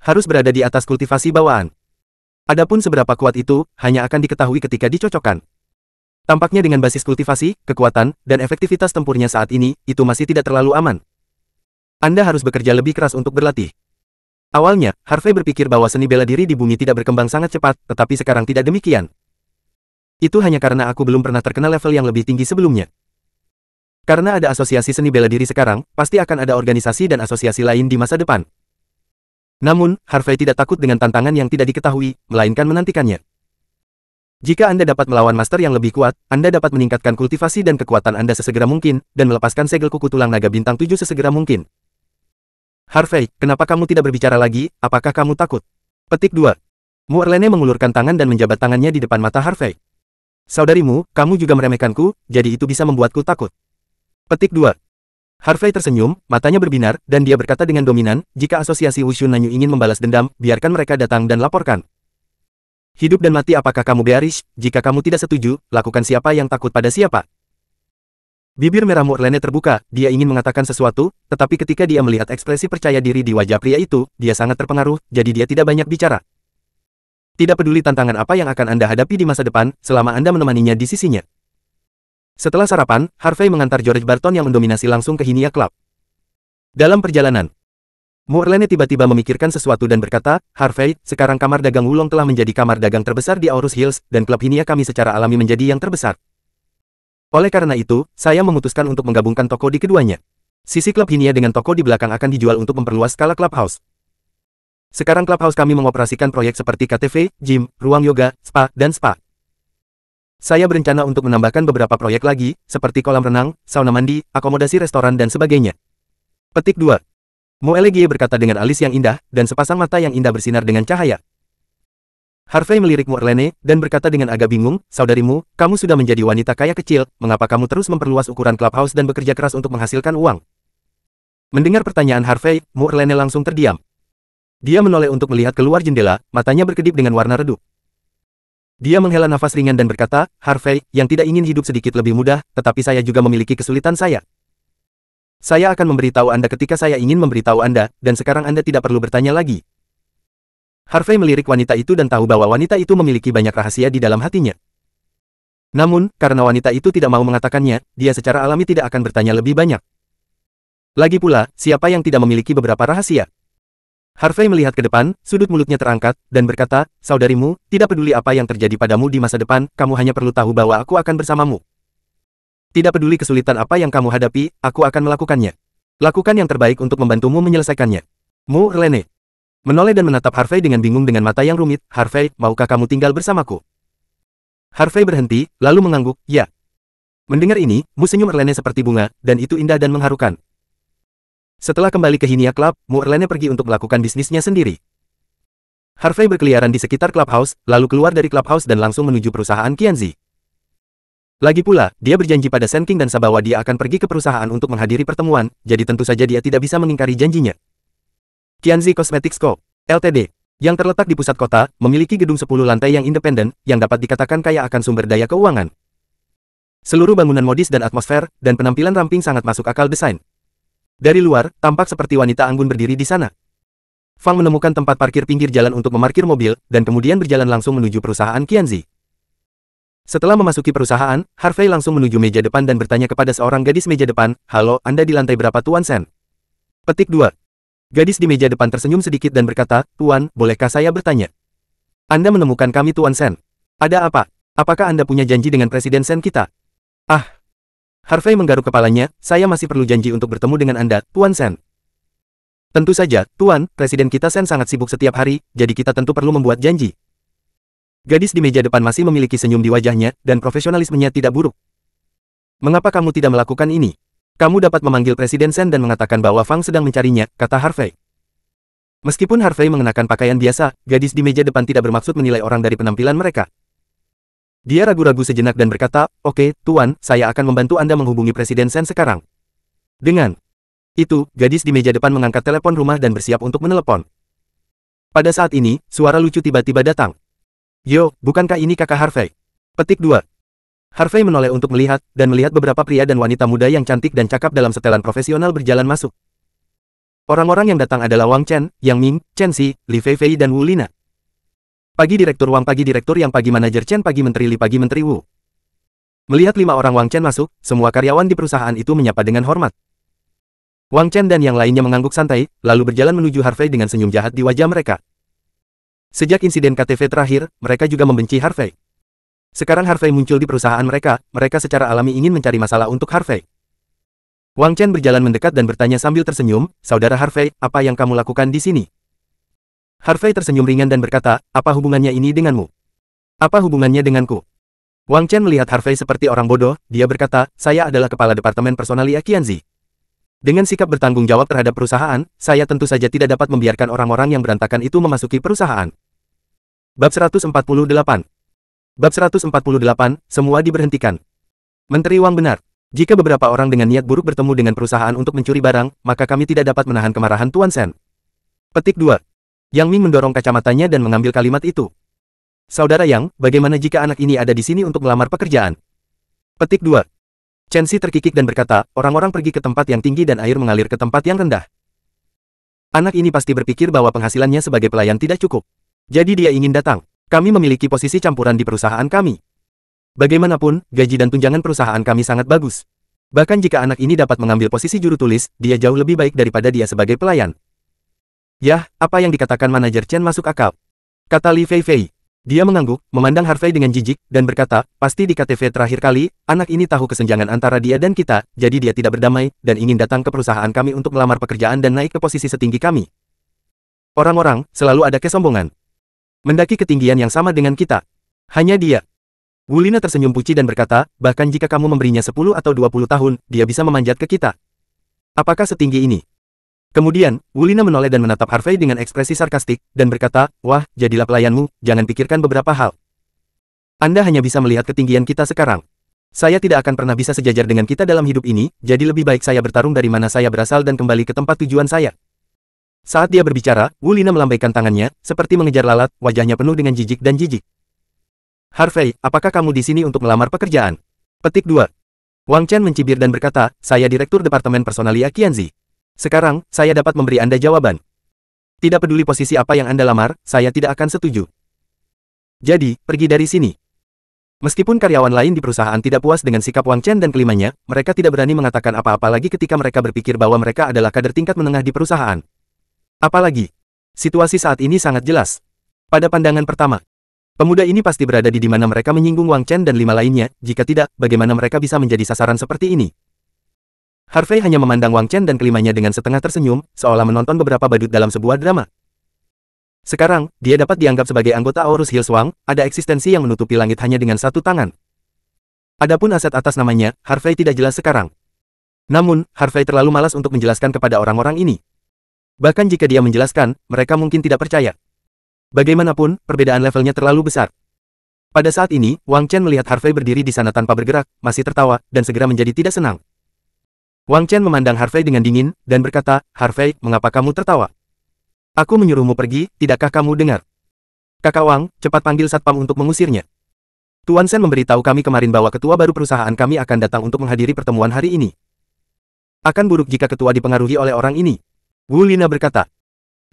harus berada di atas kultivasi bawaan. Adapun seberapa kuat itu, hanya akan diketahui ketika dicocokkan. Tampaknya dengan basis kultivasi, kekuatan, dan efektivitas tempurnya saat ini, itu masih tidak terlalu aman. Anda harus bekerja lebih keras untuk berlatih. Awalnya, Harvey berpikir bahwa seni bela diri di bumi tidak berkembang sangat cepat, tetapi sekarang tidak demikian. Itu hanya karena aku belum pernah terkena level yang lebih tinggi sebelumnya. Karena ada asosiasi seni bela diri sekarang, pasti akan ada organisasi dan asosiasi lain di masa depan. Namun, Harvey tidak takut dengan tantangan yang tidak diketahui, melainkan menantikannya. Jika Anda dapat melawan master yang lebih kuat, Anda dapat meningkatkan kultivasi dan kekuatan Anda sesegera mungkin, dan melepaskan segel kuku tulang naga bintang 7 sesegera mungkin. Harvey, kenapa kamu tidak berbicara lagi, apakah kamu takut? Petik 2. Moorlane mengulurkan tangan dan menjabat tangannya di depan mata Harvey. Saudarimu, kamu juga meremehkanku, jadi itu bisa membuatku takut. Petik 2. Harvey tersenyum, matanya berbinar, dan dia berkata dengan dominan, jika asosiasi Wushu Nanyu ingin membalas dendam, biarkan mereka datang dan laporkan. Hidup dan mati apakah kamu bearish? Jika kamu tidak setuju, lakukan siapa yang takut pada siapa. Bibir merah Moorlane terbuka, dia ingin mengatakan sesuatu, tetapi ketika dia melihat ekspresi percaya diri di wajah pria itu, dia sangat terpengaruh, jadi dia tidak banyak bicara. Tidak peduli tantangan apa yang akan Anda hadapi di masa depan, selama Anda menemaninya di sisinya. Setelah sarapan, Harvey mengantar George Barton yang mendominasi langsung ke Hinia Club. Dalam perjalanan, Moorlane tiba-tiba memikirkan sesuatu dan berkata, Harvey, sekarang kamar dagang Wulong telah menjadi kamar dagang terbesar di Aurus Hills, dan klub Hinia kami secara alami menjadi yang terbesar. Oleh karena itu, saya memutuskan untuk menggabungkan toko di keduanya. Sisi klub Hinia dengan toko di belakang akan dijual untuk memperluas skala clubhouse. Sekarang clubhouse kami mengoperasikan proyek seperti KTV, gym, ruang yoga, spa, dan spa. Saya berencana untuk menambahkan beberapa proyek lagi, seperti kolam renang, sauna mandi, akomodasi restoran dan sebagainya. Petik 2. Moelegie berkata dengan alis yang indah, dan sepasang mata yang indah bersinar dengan cahaya. Harvey melirik Moorlane, dan berkata dengan agak bingung, saudarimu, kamu sudah menjadi wanita kaya kecil, mengapa kamu terus memperluas ukuran clubhouse dan bekerja keras untuk menghasilkan uang? Mendengar pertanyaan Harvey, Moorlane langsung terdiam. Dia menoleh untuk melihat keluar jendela, matanya berkedip dengan warna redup. Dia menghela nafas ringan dan berkata, Harvey, yang tidak ingin hidup sedikit lebih mudah, tetapi saya juga memiliki kesulitan saya. Saya akan memberitahu Anda ketika saya ingin memberitahu Anda, dan sekarang Anda tidak perlu bertanya lagi. Harvey melirik wanita itu dan tahu bahwa wanita itu memiliki banyak rahasia di dalam hatinya. Namun, karena wanita itu tidak mau mengatakannya, dia secara alami tidak akan bertanya lebih banyak. Lagi pula, siapa yang tidak memiliki beberapa rahasia? Harvey melihat ke depan, sudut mulutnya terangkat, dan berkata, saudarimu, tidak peduli apa yang terjadi padamu di masa depan, kamu hanya perlu tahu bahwa aku akan bersamamu. Tidak peduli kesulitan apa yang kamu hadapi, aku akan melakukannya. Lakukan yang terbaik untuk membantumu menyelesaikannya. Moorlane menoleh dan menatap Harvey dengan bingung dengan mata yang rumit. Harvey, maukah kamu tinggal bersamaku? Harvey berhenti, lalu mengangguk, ya. Mendengar ini, senyum Moorlane seperti bunga, dan itu indah dan mengharukan. Setelah kembali ke Hinia Club, Moorlane pergi untuk melakukan bisnisnya sendiri. Harvey berkeliaran di sekitar clubhouse, lalu keluar dari clubhouse dan langsung menuju perusahaan Qianzi. Lagi pula, dia berjanji pada Shen King dan Sa bahwa dia akan pergi ke perusahaan untuk menghadiri pertemuan, jadi tentu saja dia tidak bisa mengingkari janjinya. Qianzi Cosmetics Co. Ltd. yang terletak di pusat kota, memiliki gedung 10 lantai yang independen, yang dapat dikatakan kaya akan sumber daya keuangan. Seluruh bangunan modis dan atmosfer, dan penampilan ramping sangat masuk akal desain. Dari luar, tampak seperti wanita anggun berdiri di sana. Fang menemukan tempat parkir pinggir jalan untuk memarkir mobil, dan kemudian berjalan langsung menuju perusahaan Qianzi. Setelah memasuki perusahaan, Harvey langsung menuju meja depan dan bertanya kepada seorang gadis meja depan, halo, Anda di lantai berapa Tuan Shen? Petik 2. Gadis di meja depan tersenyum sedikit dan berkata, Tuan, bolehkah saya bertanya? Anda menemukan kami Tuan Shen. Ada apa? Apakah Anda punya janji dengan Presiden Shen kita? Ah. Harvey menggaruk kepalanya, saya masih perlu janji untuk bertemu dengan Anda, Tuan Shen. Tentu saja, Tuan, Presiden kita Shen sangat sibuk setiap hari, jadi kita tentu perlu membuat janji. Gadis di meja depan masih memiliki senyum di wajahnya, dan profesionalismenya tidak buruk. Mengapa kamu tidak melakukan ini? Kamu dapat memanggil Presiden Sen dan mengatakan bahwa Fang sedang mencarinya, kata Harvey. Meskipun Harvey mengenakan pakaian biasa, gadis di meja depan tidak bermaksud menilai orang dari penampilan mereka. Dia ragu-ragu sejenak dan berkata, "Oke, Tuan, saya akan membantu Anda menghubungi Presiden Sen sekarang." Dengan itu, gadis di meja depan mengangkat telepon rumah dan bersiap untuk menelepon. Pada saat ini, suara lucu tiba-tiba datang. "Yo, bukankah ini kakak Harvey?" Petik 2. Harvey menoleh untuk melihat, dan melihat beberapa pria dan wanita muda yang cantik dan cakap dalam setelan profesional berjalan masuk. Orang-orang yang datang adalah Wang Chen, Yang Ming, Chen Xi, Li Feifei dan Wu Lina. Pagi Direktur Wang, pagi Direktur Yang, pagi Manajer Chen, pagi Menteri Li, pagi Menteri Wu. Melihat 5 orang Wang Chen masuk, semua karyawan di perusahaan itu menyapa dengan hormat. Wang Chen dan yang lainnya mengangguk santai, lalu berjalan menuju Harvey dengan senyum jahat di wajah mereka. Sejak insiden KTV terakhir, mereka juga membenci Harvey. Sekarang Harvey muncul di perusahaan mereka, mereka secara alami ingin mencari masalah untuk Harvey. Wang Chen berjalan mendekat dan bertanya sambil tersenyum, "Saudara Harvey, apa yang kamu lakukan di sini?" Harvey tersenyum ringan dan berkata, "Apa hubungannya ini denganmu? Apa hubungannya denganku?" Wang Chen melihat Harvey seperti orang bodoh, dia berkata, "Saya adalah kepala departemen personal Qianzi. Dengan sikap bertanggung jawab terhadap perusahaan, saya tentu saja tidak dapat membiarkan orang-orang yang berantakan itu memasuki perusahaan." Bab 148. Bab 148, semua diberhentikan. Menteri Wang benar. Jika beberapa orang dengan niat buruk bertemu dengan perusahaan untuk mencuri barang, maka kami tidak dapat menahan kemarahan Tuan Sen. Petik 2. Yang Ming mendorong kacamatanya dan mengambil kalimat itu. "Saudara Yang, bagaimana jika anak ini ada di sini untuk melamar pekerjaan?" Petik 2. Chen Xi terkikik dan berkata, "Orang-orang pergi ke tempat yang tinggi dan air mengalir ke tempat yang rendah. Anak ini pasti berpikir bahwa penghasilannya sebagai pelayan tidak cukup. Jadi dia ingin datang. Kami memiliki posisi campuran di perusahaan kami. Bagaimanapun, gaji dan tunjangan perusahaan kami sangat bagus. Bahkan jika anak ini dapat mengambil posisi juru tulis, dia jauh lebih baik daripada dia sebagai pelayan." "Yah, apa yang dikatakan Manajer Chen masuk akal," kata Li Feifei. Dia mengangguk, memandang Harvey dengan jijik, dan berkata, "Pasti di KTV terakhir kali, anak ini tahu kesenjangan antara dia dan kita, jadi dia tidak berdamai, dan ingin datang ke perusahaan kami untuk melamar pekerjaan dan naik ke posisi setinggi kami. Orang-orang, selalu ada kesombongan. Mendaki ketinggian yang sama dengan kita. Hanya dia." Wu Lina tersenyum puci dan berkata, "Bahkan jika kamu memberinya 10 atau 20 tahun, dia bisa memanjat ke kita. Apakah setinggi ini?" Kemudian, Wu Lina menoleh dan menatap Harvey dengan ekspresi sarkastik, dan berkata, "Wah, jadilah pelayanmu, jangan pikirkan beberapa hal. Anda hanya bisa melihat ketinggian kita sekarang. Saya tidak akan pernah bisa sejajar dengan kita dalam hidup ini, jadi lebih baik saya bertarung dari mana saya berasal dan kembali ke tempat tujuan saya." Saat dia berbicara, Wu Lina melambaikan tangannya, seperti mengejar lalat, wajahnya penuh dengan jijik dan jijik. "Harvey, apakah kamu di sini untuk melamar pekerjaan?" Petik 2. Wang Chen mencibir dan berkata, "Saya Direktur Departemen Personal Qianzi. Sekarang, saya dapat memberi Anda jawaban. Tidak peduli posisi apa yang Anda lamar, saya tidak akan setuju. Jadi, pergi dari sini." Meskipun karyawan lain di perusahaan tidak puas dengan sikap Wang Chen dan kelimanya, mereka tidak berani mengatakan apa-apa lagi ketika mereka berpikir bahwa mereka adalah kader tingkat menengah di perusahaan. Apalagi, situasi saat ini sangat jelas. Pada pandangan pertama, pemuda ini pasti berada di mana mereka menyinggung Wang Chen dan 5 lainnya, jika tidak, bagaimana mereka bisa menjadi sasaran seperti ini? Harvey hanya memandang Wang Chen dan kelimanya dengan setengah tersenyum, seolah menonton beberapa badut dalam sebuah drama. Sekarang, dia dapat dianggap sebagai anggota Aorus Hills Wang, ada eksistensi yang menutupi langit hanya dengan satu tangan. Adapun aset atas namanya, Harvey tidak jelas sekarang. Namun, Harvey terlalu malas untuk menjelaskan kepada orang-orang ini. Bahkan jika dia menjelaskan, mereka mungkin tidak percaya. Bagaimanapun, perbedaan levelnya terlalu besar. Pada saat ini, Wang Chen melihat Harvey berdiri di sana tanpa bergerak, masih tertawa, dan segera menjadi tidak senang. Wang Chen memandang Harvey dengan dingin, dan berkata, "Harvey, mengapa kamu tertawa? Aku menyuruhmu pergi, tidakkah kamu dengar? Kakak Wang, cepat panggil satpam untuk mengusirnya. Tuan Sen memberitahu kami kemarin bahwa ketua baru perusahaan kami akan datang untuk menghadiri pertemuan hari ini. Akan buruk jika ketua dipengaruhi oleh orang ini." Wu Lina berkata,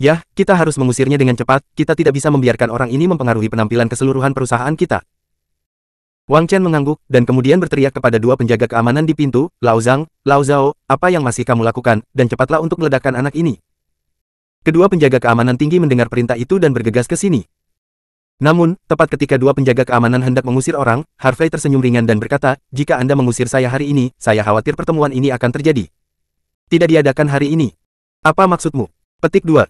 "Yah, kita harus mengusirnya dengan cepat, kita tidak bisa membiarkan orang ini mempengaruhi penampilan keseluruhan perusahaan kita." Wang Chen mengangguk, dan kemudian berteriak kepada 2 penjaga keamanan di pintu, "Lao Zhang, Lao Zhao, apa yang masih kamu lakukan, dan cepatlah untuk meledakkan anak ini." Kedua penjaga keamanan tinggi mendengar perintah itu dan bergegas ke sini. Namun, tepat ketika 2 penjaga keamanan hendak mengusir orang, Harvey tersenyum ringan dan berkata, "Jika Anda mengusir saya hari ini, saya khawatir pertemuan ini akan terjadi. Tidak diadakan hari ini. Apa maksudmu?" Petik 2.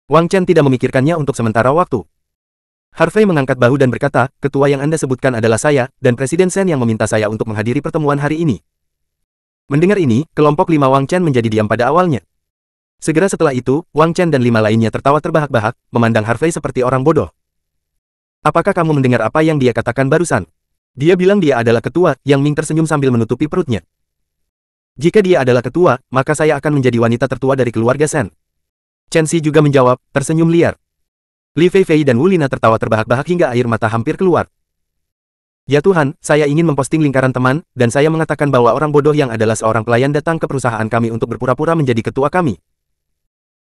Wang Chen tidak memikirkannya untuk sementara waktu. Harvey mengangkat bahu dan berkata, ketua yang Anda sebutkan adalah saya, dan Presiden Sen yang meminta saya untuk menghadiri pertemuan hari ini. Mendengar ini, kelompok 5 Wang Chen menjadi diam pada awalnya. Segera setelah itu, Wang Chen dan 5 lainnya tertawa terbahak-bahak, memandang Harvey seperti orang bodoh. Apakah kamu mendengar apa yang dia katakan barusan? Dia bilang dia adalah ketua, Yang Ming tersenyum sambil menutupi perutnya. Jika dia adalah ketua, maka saya akan menjadi wanita tertua dari keluarga Sen. Chen Xi juga menjawab, tersenyum liar. Li Feifei dan Wu Lina tertawa terbahak-bahak hingga air mata hampir keluar. Ya Tuhan, saya ingin memposting lingkaran teman, dan saya mengatakan bahwa orang bodoh yang adalah seorang pelayan datang ke perusahaan kami untuk berpura-pura menjadi ketua kami.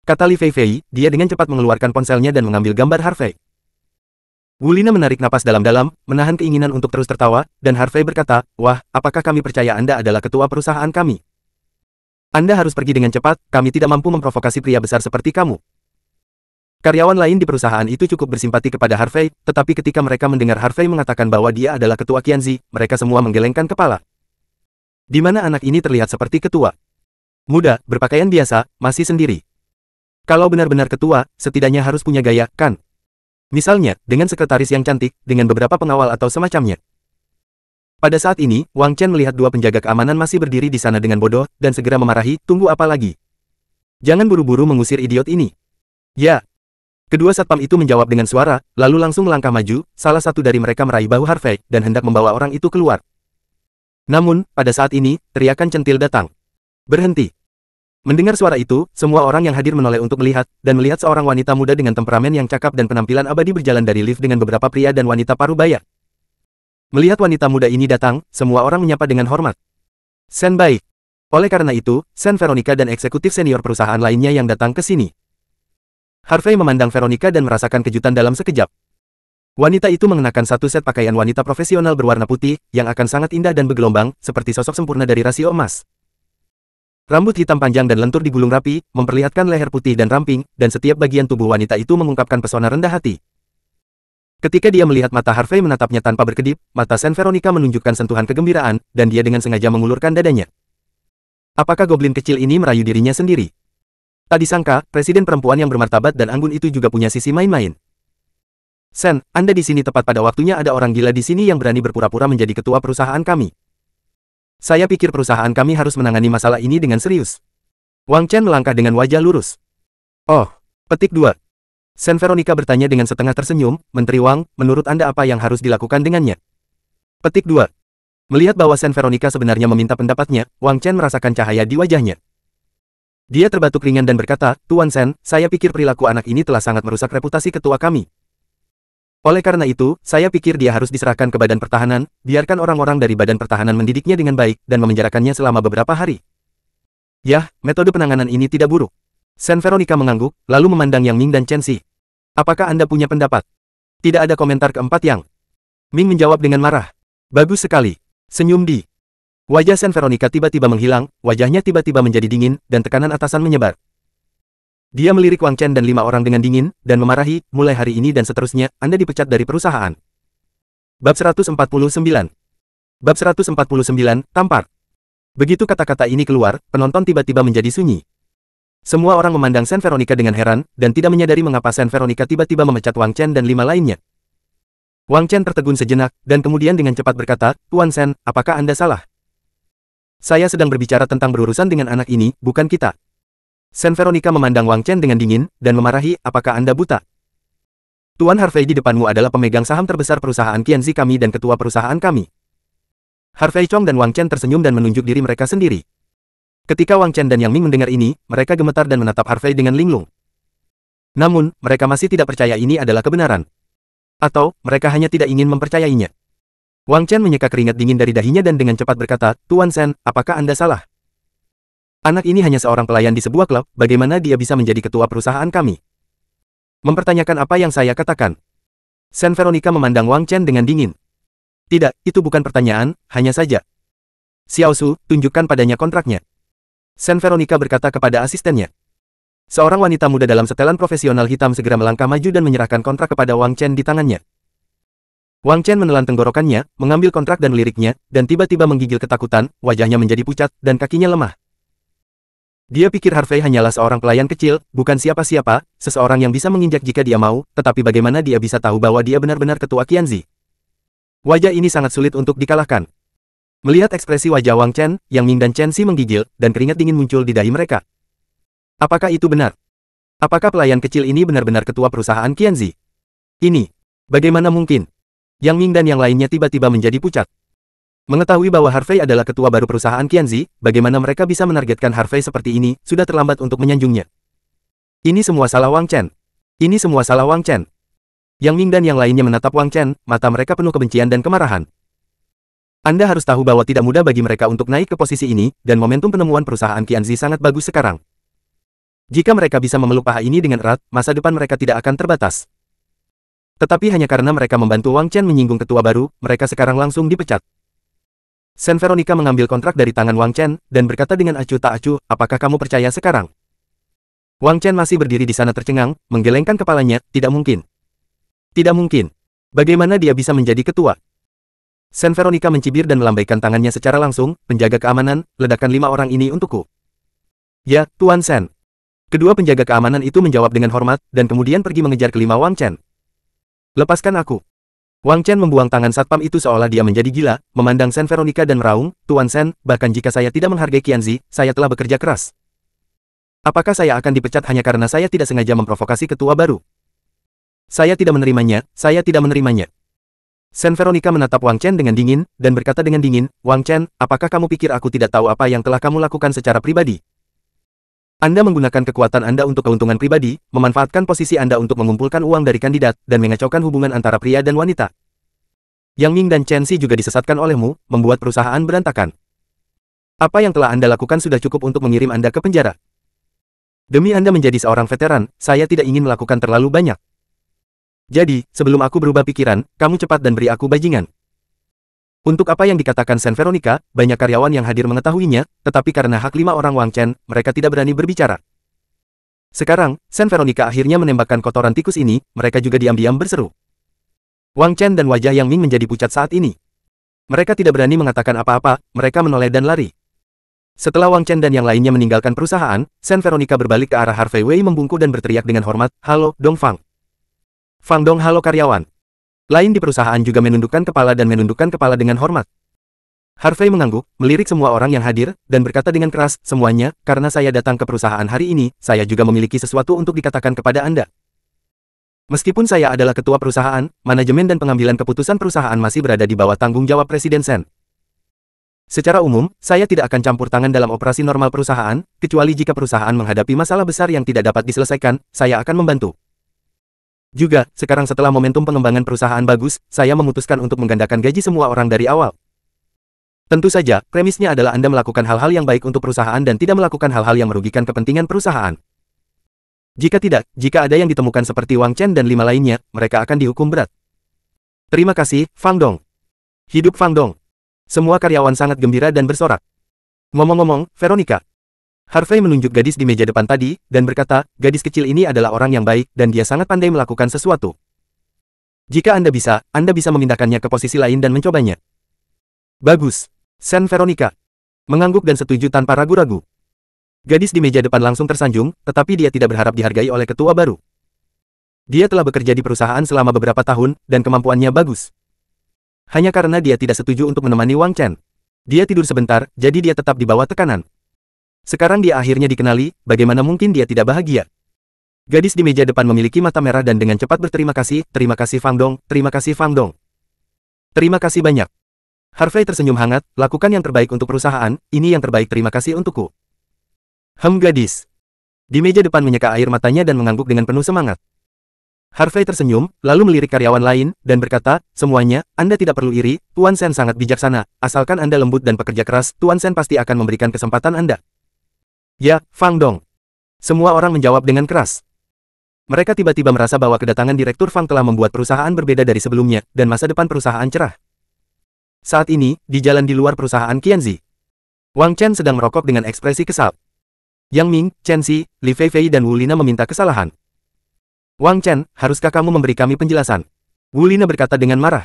Kata Li Feifei, dia dengan cepat mengeluarkan ponselnya dan mengambil gambar Harvey. Wu Lina menarik napas dalam-dalam, menahan keinginan untuk terus tertawa, dan Harvey berkata, wah, apakah kami percaya Anda adalah ketua perusahaan kami? Anda harus pergi dengan cepat, kami tidak mampu memprovokasi pria besar seperti kamu. Karyawan lain di perusahaan itu cukup bersimpati kepada Harvey, tetapi ketika mereka mendengar Harvey mengatakan bahwa dia adalah ketua Qianzi, mereka semua menggelengkan kepala. Di mana anak ini terlihat seperti ketua? Muda, berpakaian biasa, masih sendiri. Kalau benar-benar ketua, setidaknya harus punya gaya, kan? Misalnya, dengan sekretaris yang cantik, dengan beberapa pengawal atau semacamnya. Pada saat ini, Wang Chen melihat 2 penjaga keamanan masih berdiri di sana dengan bodoh, dan segera memarahi, tunggu apa lagi? Jangan buru-buru mengusir idiot ini. Ya. Kedua satpam itu menjawab dengan suara, lalu langsung melangkah maju, salah satu dari mereka meraih bahu Harvey, dan hendak membawa orang itu keluar. Namun, pada saat ini, teriakan centil datang. Berhenti. Mendengar suara itu, semua orang yang hadir menoleh untuk melihat, dan melihat seorang wanita muda dengan temperamen yang cakap dan penampilan abadi berjalan dari lift dengan beberapa pria dan wanita parubaya. Melihat wanita muda ini datang, semua orang menyapa dengan hormat. Sen baik. Oleh karena itu, Sen Veronica dan eksekutif senior perusahaan lainnya yang datang ke sini. Harvey memandang Veronica dan merasakan kejutan dalam sekejap. Wanita itu mengenakan satu set pakaian wanita profesional berwarna putih, yang akan sangat indah dan bergelombang, seperti sosok sempurna dari rasio emas. Rambut hitam panjang dan lentur digulung rapi, memperlihatkan leher putih dan ramping, dan setiap bagian tubuh wanita itu mengungkapkan pesona rendah hati. Ketika dia melihat mata Harvey menatapnya tanpa berkedip, mata Sen Veronica menunjukkan sentuhan kegembiraan, dan dia dengan sengaja mengulurkan dadanya. Apakah goblin kecil ini merayu dirinya sendiri? Tak disangka, presiden perempuan yang bermartabat dan anggun itu juga punya sisi main-main. Sen, Anda di sini tepat pada waktunya. Ada orang gila di sini yang berani berpura-pura menjadi ketua perusahaan kami. Saya pikir perusahaan kami harus menangani masalah ini dengan serius. Wang Chen melangkah dengan wajah lurus. Oh, petik 2. Sen Veronica bertanya dengan setengah tersenyum, Menteri Wang, menurut Anda apa yang harus dilakukan dengannya? Petik 2. Melihat bahwa Sen Veronica sebenarnya meminta pendapatnya, Wang Chen merasakan cahaya di wajahnya. Dia terbatuk ringan dan berkata, Tuan Sen, saya pikir perilaku anak ini telah sangat merusak reputasi ketua kami. Oleh karena itu, saya pikir dia harus diserahkan ke Badan Pertahanan, biarkan orang-orang dari Badan Pertahanan mendidiknya dengan baik, dan memenjarakannya selama beberapa hari. Yah, metode penanganan ini tidak buruk. Sen Veronica mengangguk, lalu memandang Yang Ming dan Chen Xi. Apakah Anda punya pendapat? Tidak ada komentar keempat Yang Ming menjawab dengan marah. Bagus sekali. Senyum di wajah Sen Veronica tiba-tiba menghilang, wajahnya tiba-tiba menjadi dingin, dan tekanan atasan menyebar. Dia melirik Wang Chen dan 5 orang dengan dingin, dan memarahi, mulai hari ini dan seterusnya, Anda dipecat dari perusahaan. Bab 149. Bab 149, tampar. Begitu kata-kata ini keluar, penonton tiba-tiba menjadi sunyi. Semua orang memandang Sen Veronica dengan heran, dan tidak menyadari mengapa Sen Veronica tiba-tiba memecat Wang Chen dan 5 lainnya. Wang Chen tertegun sejenak, dan kemudian dengan cepat berkata, Tuan Sen, apakah Anda salah? Saya sedang berbicara tentang berurusan dengan anak ini, bukan kita. Sen Veronica memandang Wang Chen dengan dingin, dan memarahi, apakah Anda buta? Tuan Harvey di depanmu adalah pemegang saham terbesar perusahaan Qianzi kami dan ketua perusahaan kami. Harvey Chong dan Wang Chen tersenyum dan menunjuk diri mereka sendiri. Ketika Wang Chen dan Yang Ming mendengar ini, mereka gemetar dan menatap Harvey dengan linglung. Namun, mereka masih tidak percaya ini adalah kebenaran. Atau, mereka hanya tidak ingin mempercayainya. Wang Chen menyeka keringat dingin dari dahinya dan dengan cepat berkata, Tuan Sen, apakah Anda salah? Anak ini hanya seorang pelayan di sebuah klub, bagaimana dia bisa menjadi ketua perusahaan kami? Mempertanyakan apa yang saya katakan. Sen Veronica memandang Wang Chen dengan dingin. Tidak, itu bukan pertanyaan, hanya saja. Xiao Su, tunjukkan padanya kontraknya. Sen Veronica berkata kepada asistennya. Seorang wanita muda dalam setelan profesional hitam segera melangkah maju dan menyerahkan kontrak kepada Wang Chen di tangannya. Wang Chen menelan tenggorokannya, mengambil kontrak dan meliriknya, dan tiba-tiba menggigil ketakutan, wajahnya menjadi pucat, dan kakinya lemah. Dia pikir Harvey hanyalah seorang pelayan kecil, bukan siapa-siapa, seseorang yang bisa menginjak jika dia mau, tetapi bagaimana dia bisa tahu bahwa dia benar-benar ketua Qianzi? Wajah ini sangat sulit untuk dikalahkan. Melihat ekspresi wajah Wang Chen, Yang Ming dan Chen Xi menggigil, dan keringat dingin muncul di dahi mereka. Apakah itu benar? Apakah pelayan kecil ini benar-benar ketua perusahaan Qianzi? Ini, bagaimana mungkin? Yang Ming dan yang lainnya tiba-tiba menjadi pucat. Mengetahui bahwa Harvey adalah ketua baru perusahaan Qianzi, bagaimana mereka bisa menargetkan Harvey seperti ini, sudah terlambat untuk menyanjungnya. Ini semua salah Wang Chen. Ini semua salah Wang Chen. Yang Ming dan yang lainnya menatap Wang Chen, mata mereka penuh kebencian dan kemarahan. Anda harus tahu bahwa tidak mudah bagi mereka untuk naik ke posisi ini, dan momentum penemuan perusahaan Qianzi sangat bagus sekarang. Jika mereka bisa memeluk paha ini dengan erat, masa depan mereka tidak akan terbatas. Tetapi hanya karena mereka membantu Wang Chen menyinggung ketua baru, mereka sekarang langsung dipecat. Sen Veronica mengambil kontrak dari tangan Wang Chen, dan berkata dengan acuh tak acuh, apakah kamu percaya sekarang? Wang Chen masih berdiri di sana tercengang, menggelengkan kepalanya, tidak mungkin. Tidak mungkin. Bagaimana dia bisa menjadi ketua? Sen Veronica mencibir dan melambaikan tangannya secara langsung, penjaga keamanan, ledakan 5 orang ini untukku. Ya, Tuan Sen. Kedua penjaga keamanan itu menjawab dengan hormat, dan kemudian pergi mengejar kelima Wang Chen. Lepaskan aku. Wang Chen membuang tangan satpam itu seolah dia menjadi gila, memandang Sen Veronica dan meraung, Tuan Sen, bahkan jika saya tidak menghargai Qianzi, saya telah bekerja keras. Apakah saya akan dipecat hanya karena saya tidak sengaja memprovokasi ketua baru? Saya tidak menerimanya, saya tidak menerimanya. Sen Veronica menatap Wang Chen dengan dingin, dan berkata dengan dingin, Wang Chen, apakah kamu pikir aku tidak tahu apa yang telah kamu lakukan secara pribadi? Anda menggunakan kekuatan Anda untuk keuntungan pribadi, memanfaatkan posisi Anda untuk mengumpulkan uang dari kandidat, dan mengacaukan hubungan antara pria dan wanita. Yang Ming dan Chen Xi juga disesatkan olehmu, membuat perusahaan berantakan. Apa yang telah Anda lakukan sudah cukup untuk mengirim Anda ke penjara. Demi Anda menjadi seorang veteran, saya tidak ingin melakukan terlalu banyak. Jadi, sebelum aku berubah pikiran, kamu cepat dan beri aku bajingan. Untuk apa yang dikatakan Sen Veronica, banyak karyawan yang hadir mengetahuinya, tetapi karena hak 5 orang Wang Chen, mereka tidak berani berbicara. Sekarang, Sen Veronica akhirnya menembakkan kotoran tikus ini, mereka juga diam-diam berseru. Wang Chen dan wajah Yang Ming menjadi pucat saat ini. Mereka tidak berani mengatakan apa-apa, mereka menoleh dan lari. Setelah Wang Chen dan yang lainnya meninggalkan perusahaan, Sen Veronica berbalik ke arah Harvey Wei membungkuk dan berteriak dengan hormat, halo, Dong Fang. Fang Dong halo karyawan. Lain di perusahaan juga menundukkan kepala dan menundukkan kepala dengan hormat. Harvey mengangguk, melirik semua orang yang hadir, dan berkata dengan keras, semuanya, karena saya datang ke perusahaan hari ini, saya juga memiliki sesuatu untuk dikatakan kepada Anda. Meskipun saya adalah ketua perusahaan, manajemen dan pengambilan keputusan perusahaan masih berada di bawah tanggung jawab Presiden Sen. Secara umum, saya tidak akan campur tangan dalam operasi normal perusahaan, kecuali jika perusahaan menghadapi masalah besar yang tidak dapat diselesaikan, saya akan membantu. Juga, sekarang setelah momentum pengembangan perusahaan bagus, saya memutuskan untuk menggandakan gaji semua orang dari awal. Tentu saja, premisnya adalah Anda melakukan hal-hal yang baik untuk perusahaan dan tidak melakukan hal-hal yang merugikan kepentingan perusahaan. Jika tidak, jika ada yang ditemukan seperti Wang Chen dan 5 lainnya, mereka akan dihukum berat. Terima kasih, Fang Dong. Hidup Fang Dong. Semua karyawan sangat gembira dan bersorak. Ngomong-ngomong, Veronica. Harvey menunjuk gadis di meja depan tadi, dan berkata, gadis kecil ini adalah orang yang baik, dan dia sangat pandai melakukan sesuatu. Jika Anda bisa memindahkannya ke posisi lain dan mencobanya. Bagus. Sen Veronica mengangguk dan setuju tanpa ragu-ragu. Gadis di meja depan langsung tersanjung, tetapi dia tidak berharap dihargai oleh ketua baru. Dia telah bekerja di perusahaan selama beberapa tahun, dan kemampuannya bagus. Hanya karena dia tidak setuju untuk menemani Wang Chen. Dia tidur sebentar, jadi dia tetap di bawah tekanan. Sekarang dia akhirnya dikenali, bagaimana mungkin dia tidak bahagia? Gadis di meja depan memiliki mata merah dan dengan cepat berterima kasih Fang Dong, terima kasih Fang Dong. Terima kasih banyak. Harvey tersenyum hangat, lakukan yang terbaik untuk perusahaan, ini yang terbaik terima kasih untukku. Gadis. Di meja depan menyeka air matanya dan mengangguk dengan penuh semangat. Harvey tersenyum, lalu melirik karyawan lain, dan berkata, semuanya, Anda tidak perlu iri, Tuan Sen sangat bijaksana, asalkan Anda lembut dan pekerja keras, Tuan Sen pasti akan memberikan kesempatan Anda. Ya, Fang Dong. Semua orang menjawab dengan keras. Mereka tiba-tiba merasa bahwa kedatangan Direktur Fang telah membuat perusahaan berbeda dari sebelumnya, dan masa depan perusahaan cerah. Saat ini, di jalan di luar perusahaan Qianzi, Wang Chen sedang merokok dengan ekspresi kesal. Yang Ming, Chen Xi, Li Feifei dan Wu Lina meminta kesalahan. Wang Chen, haruskah kamu memberi kami penjelasan? Wu Lina berkata dengan marah.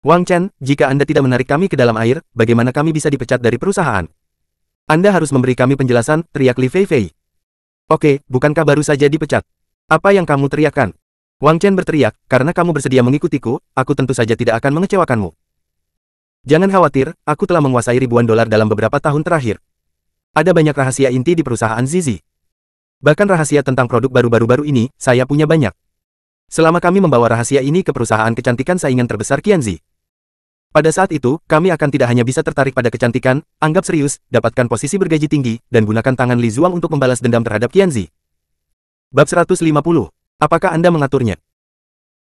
Wang Chen, jika Anda tidak menarik kami ke dalam air, bagaimana kami bisa dipecat dari perusahaan? Anda harus memberi kami penjelasan, teriak Li Feifei. Oke, bukankah baru saja dipecat? Apa yang kamu teriakkan? Wang Chen berteriak, karena kamu bersedia mengikutiku, aku tentu saja tidak akan mengecewakanmu. Jangan khawatir, aku telah menguasai ribuan dolar dalam beberapa tahun terakhir. Ada banyak rahasia inti di perusahaan Zizi. Bahkan rahasia tentang produk baru-baru ini, saya punya banyak. Selama kami membawa rahasia ini ke perusahaan kecantikan saingan terbesar Qianzi. Pada saat itu, kami akan tidak hanya bisa tertarik pada kecantikan, anggap serius, dapatkan posisi bergaji tinggi, dan gunakan tangan Li Zuang untuk membalas dendam terhadap Qianzi. Bab 150. Apakah Anda mengaturnya?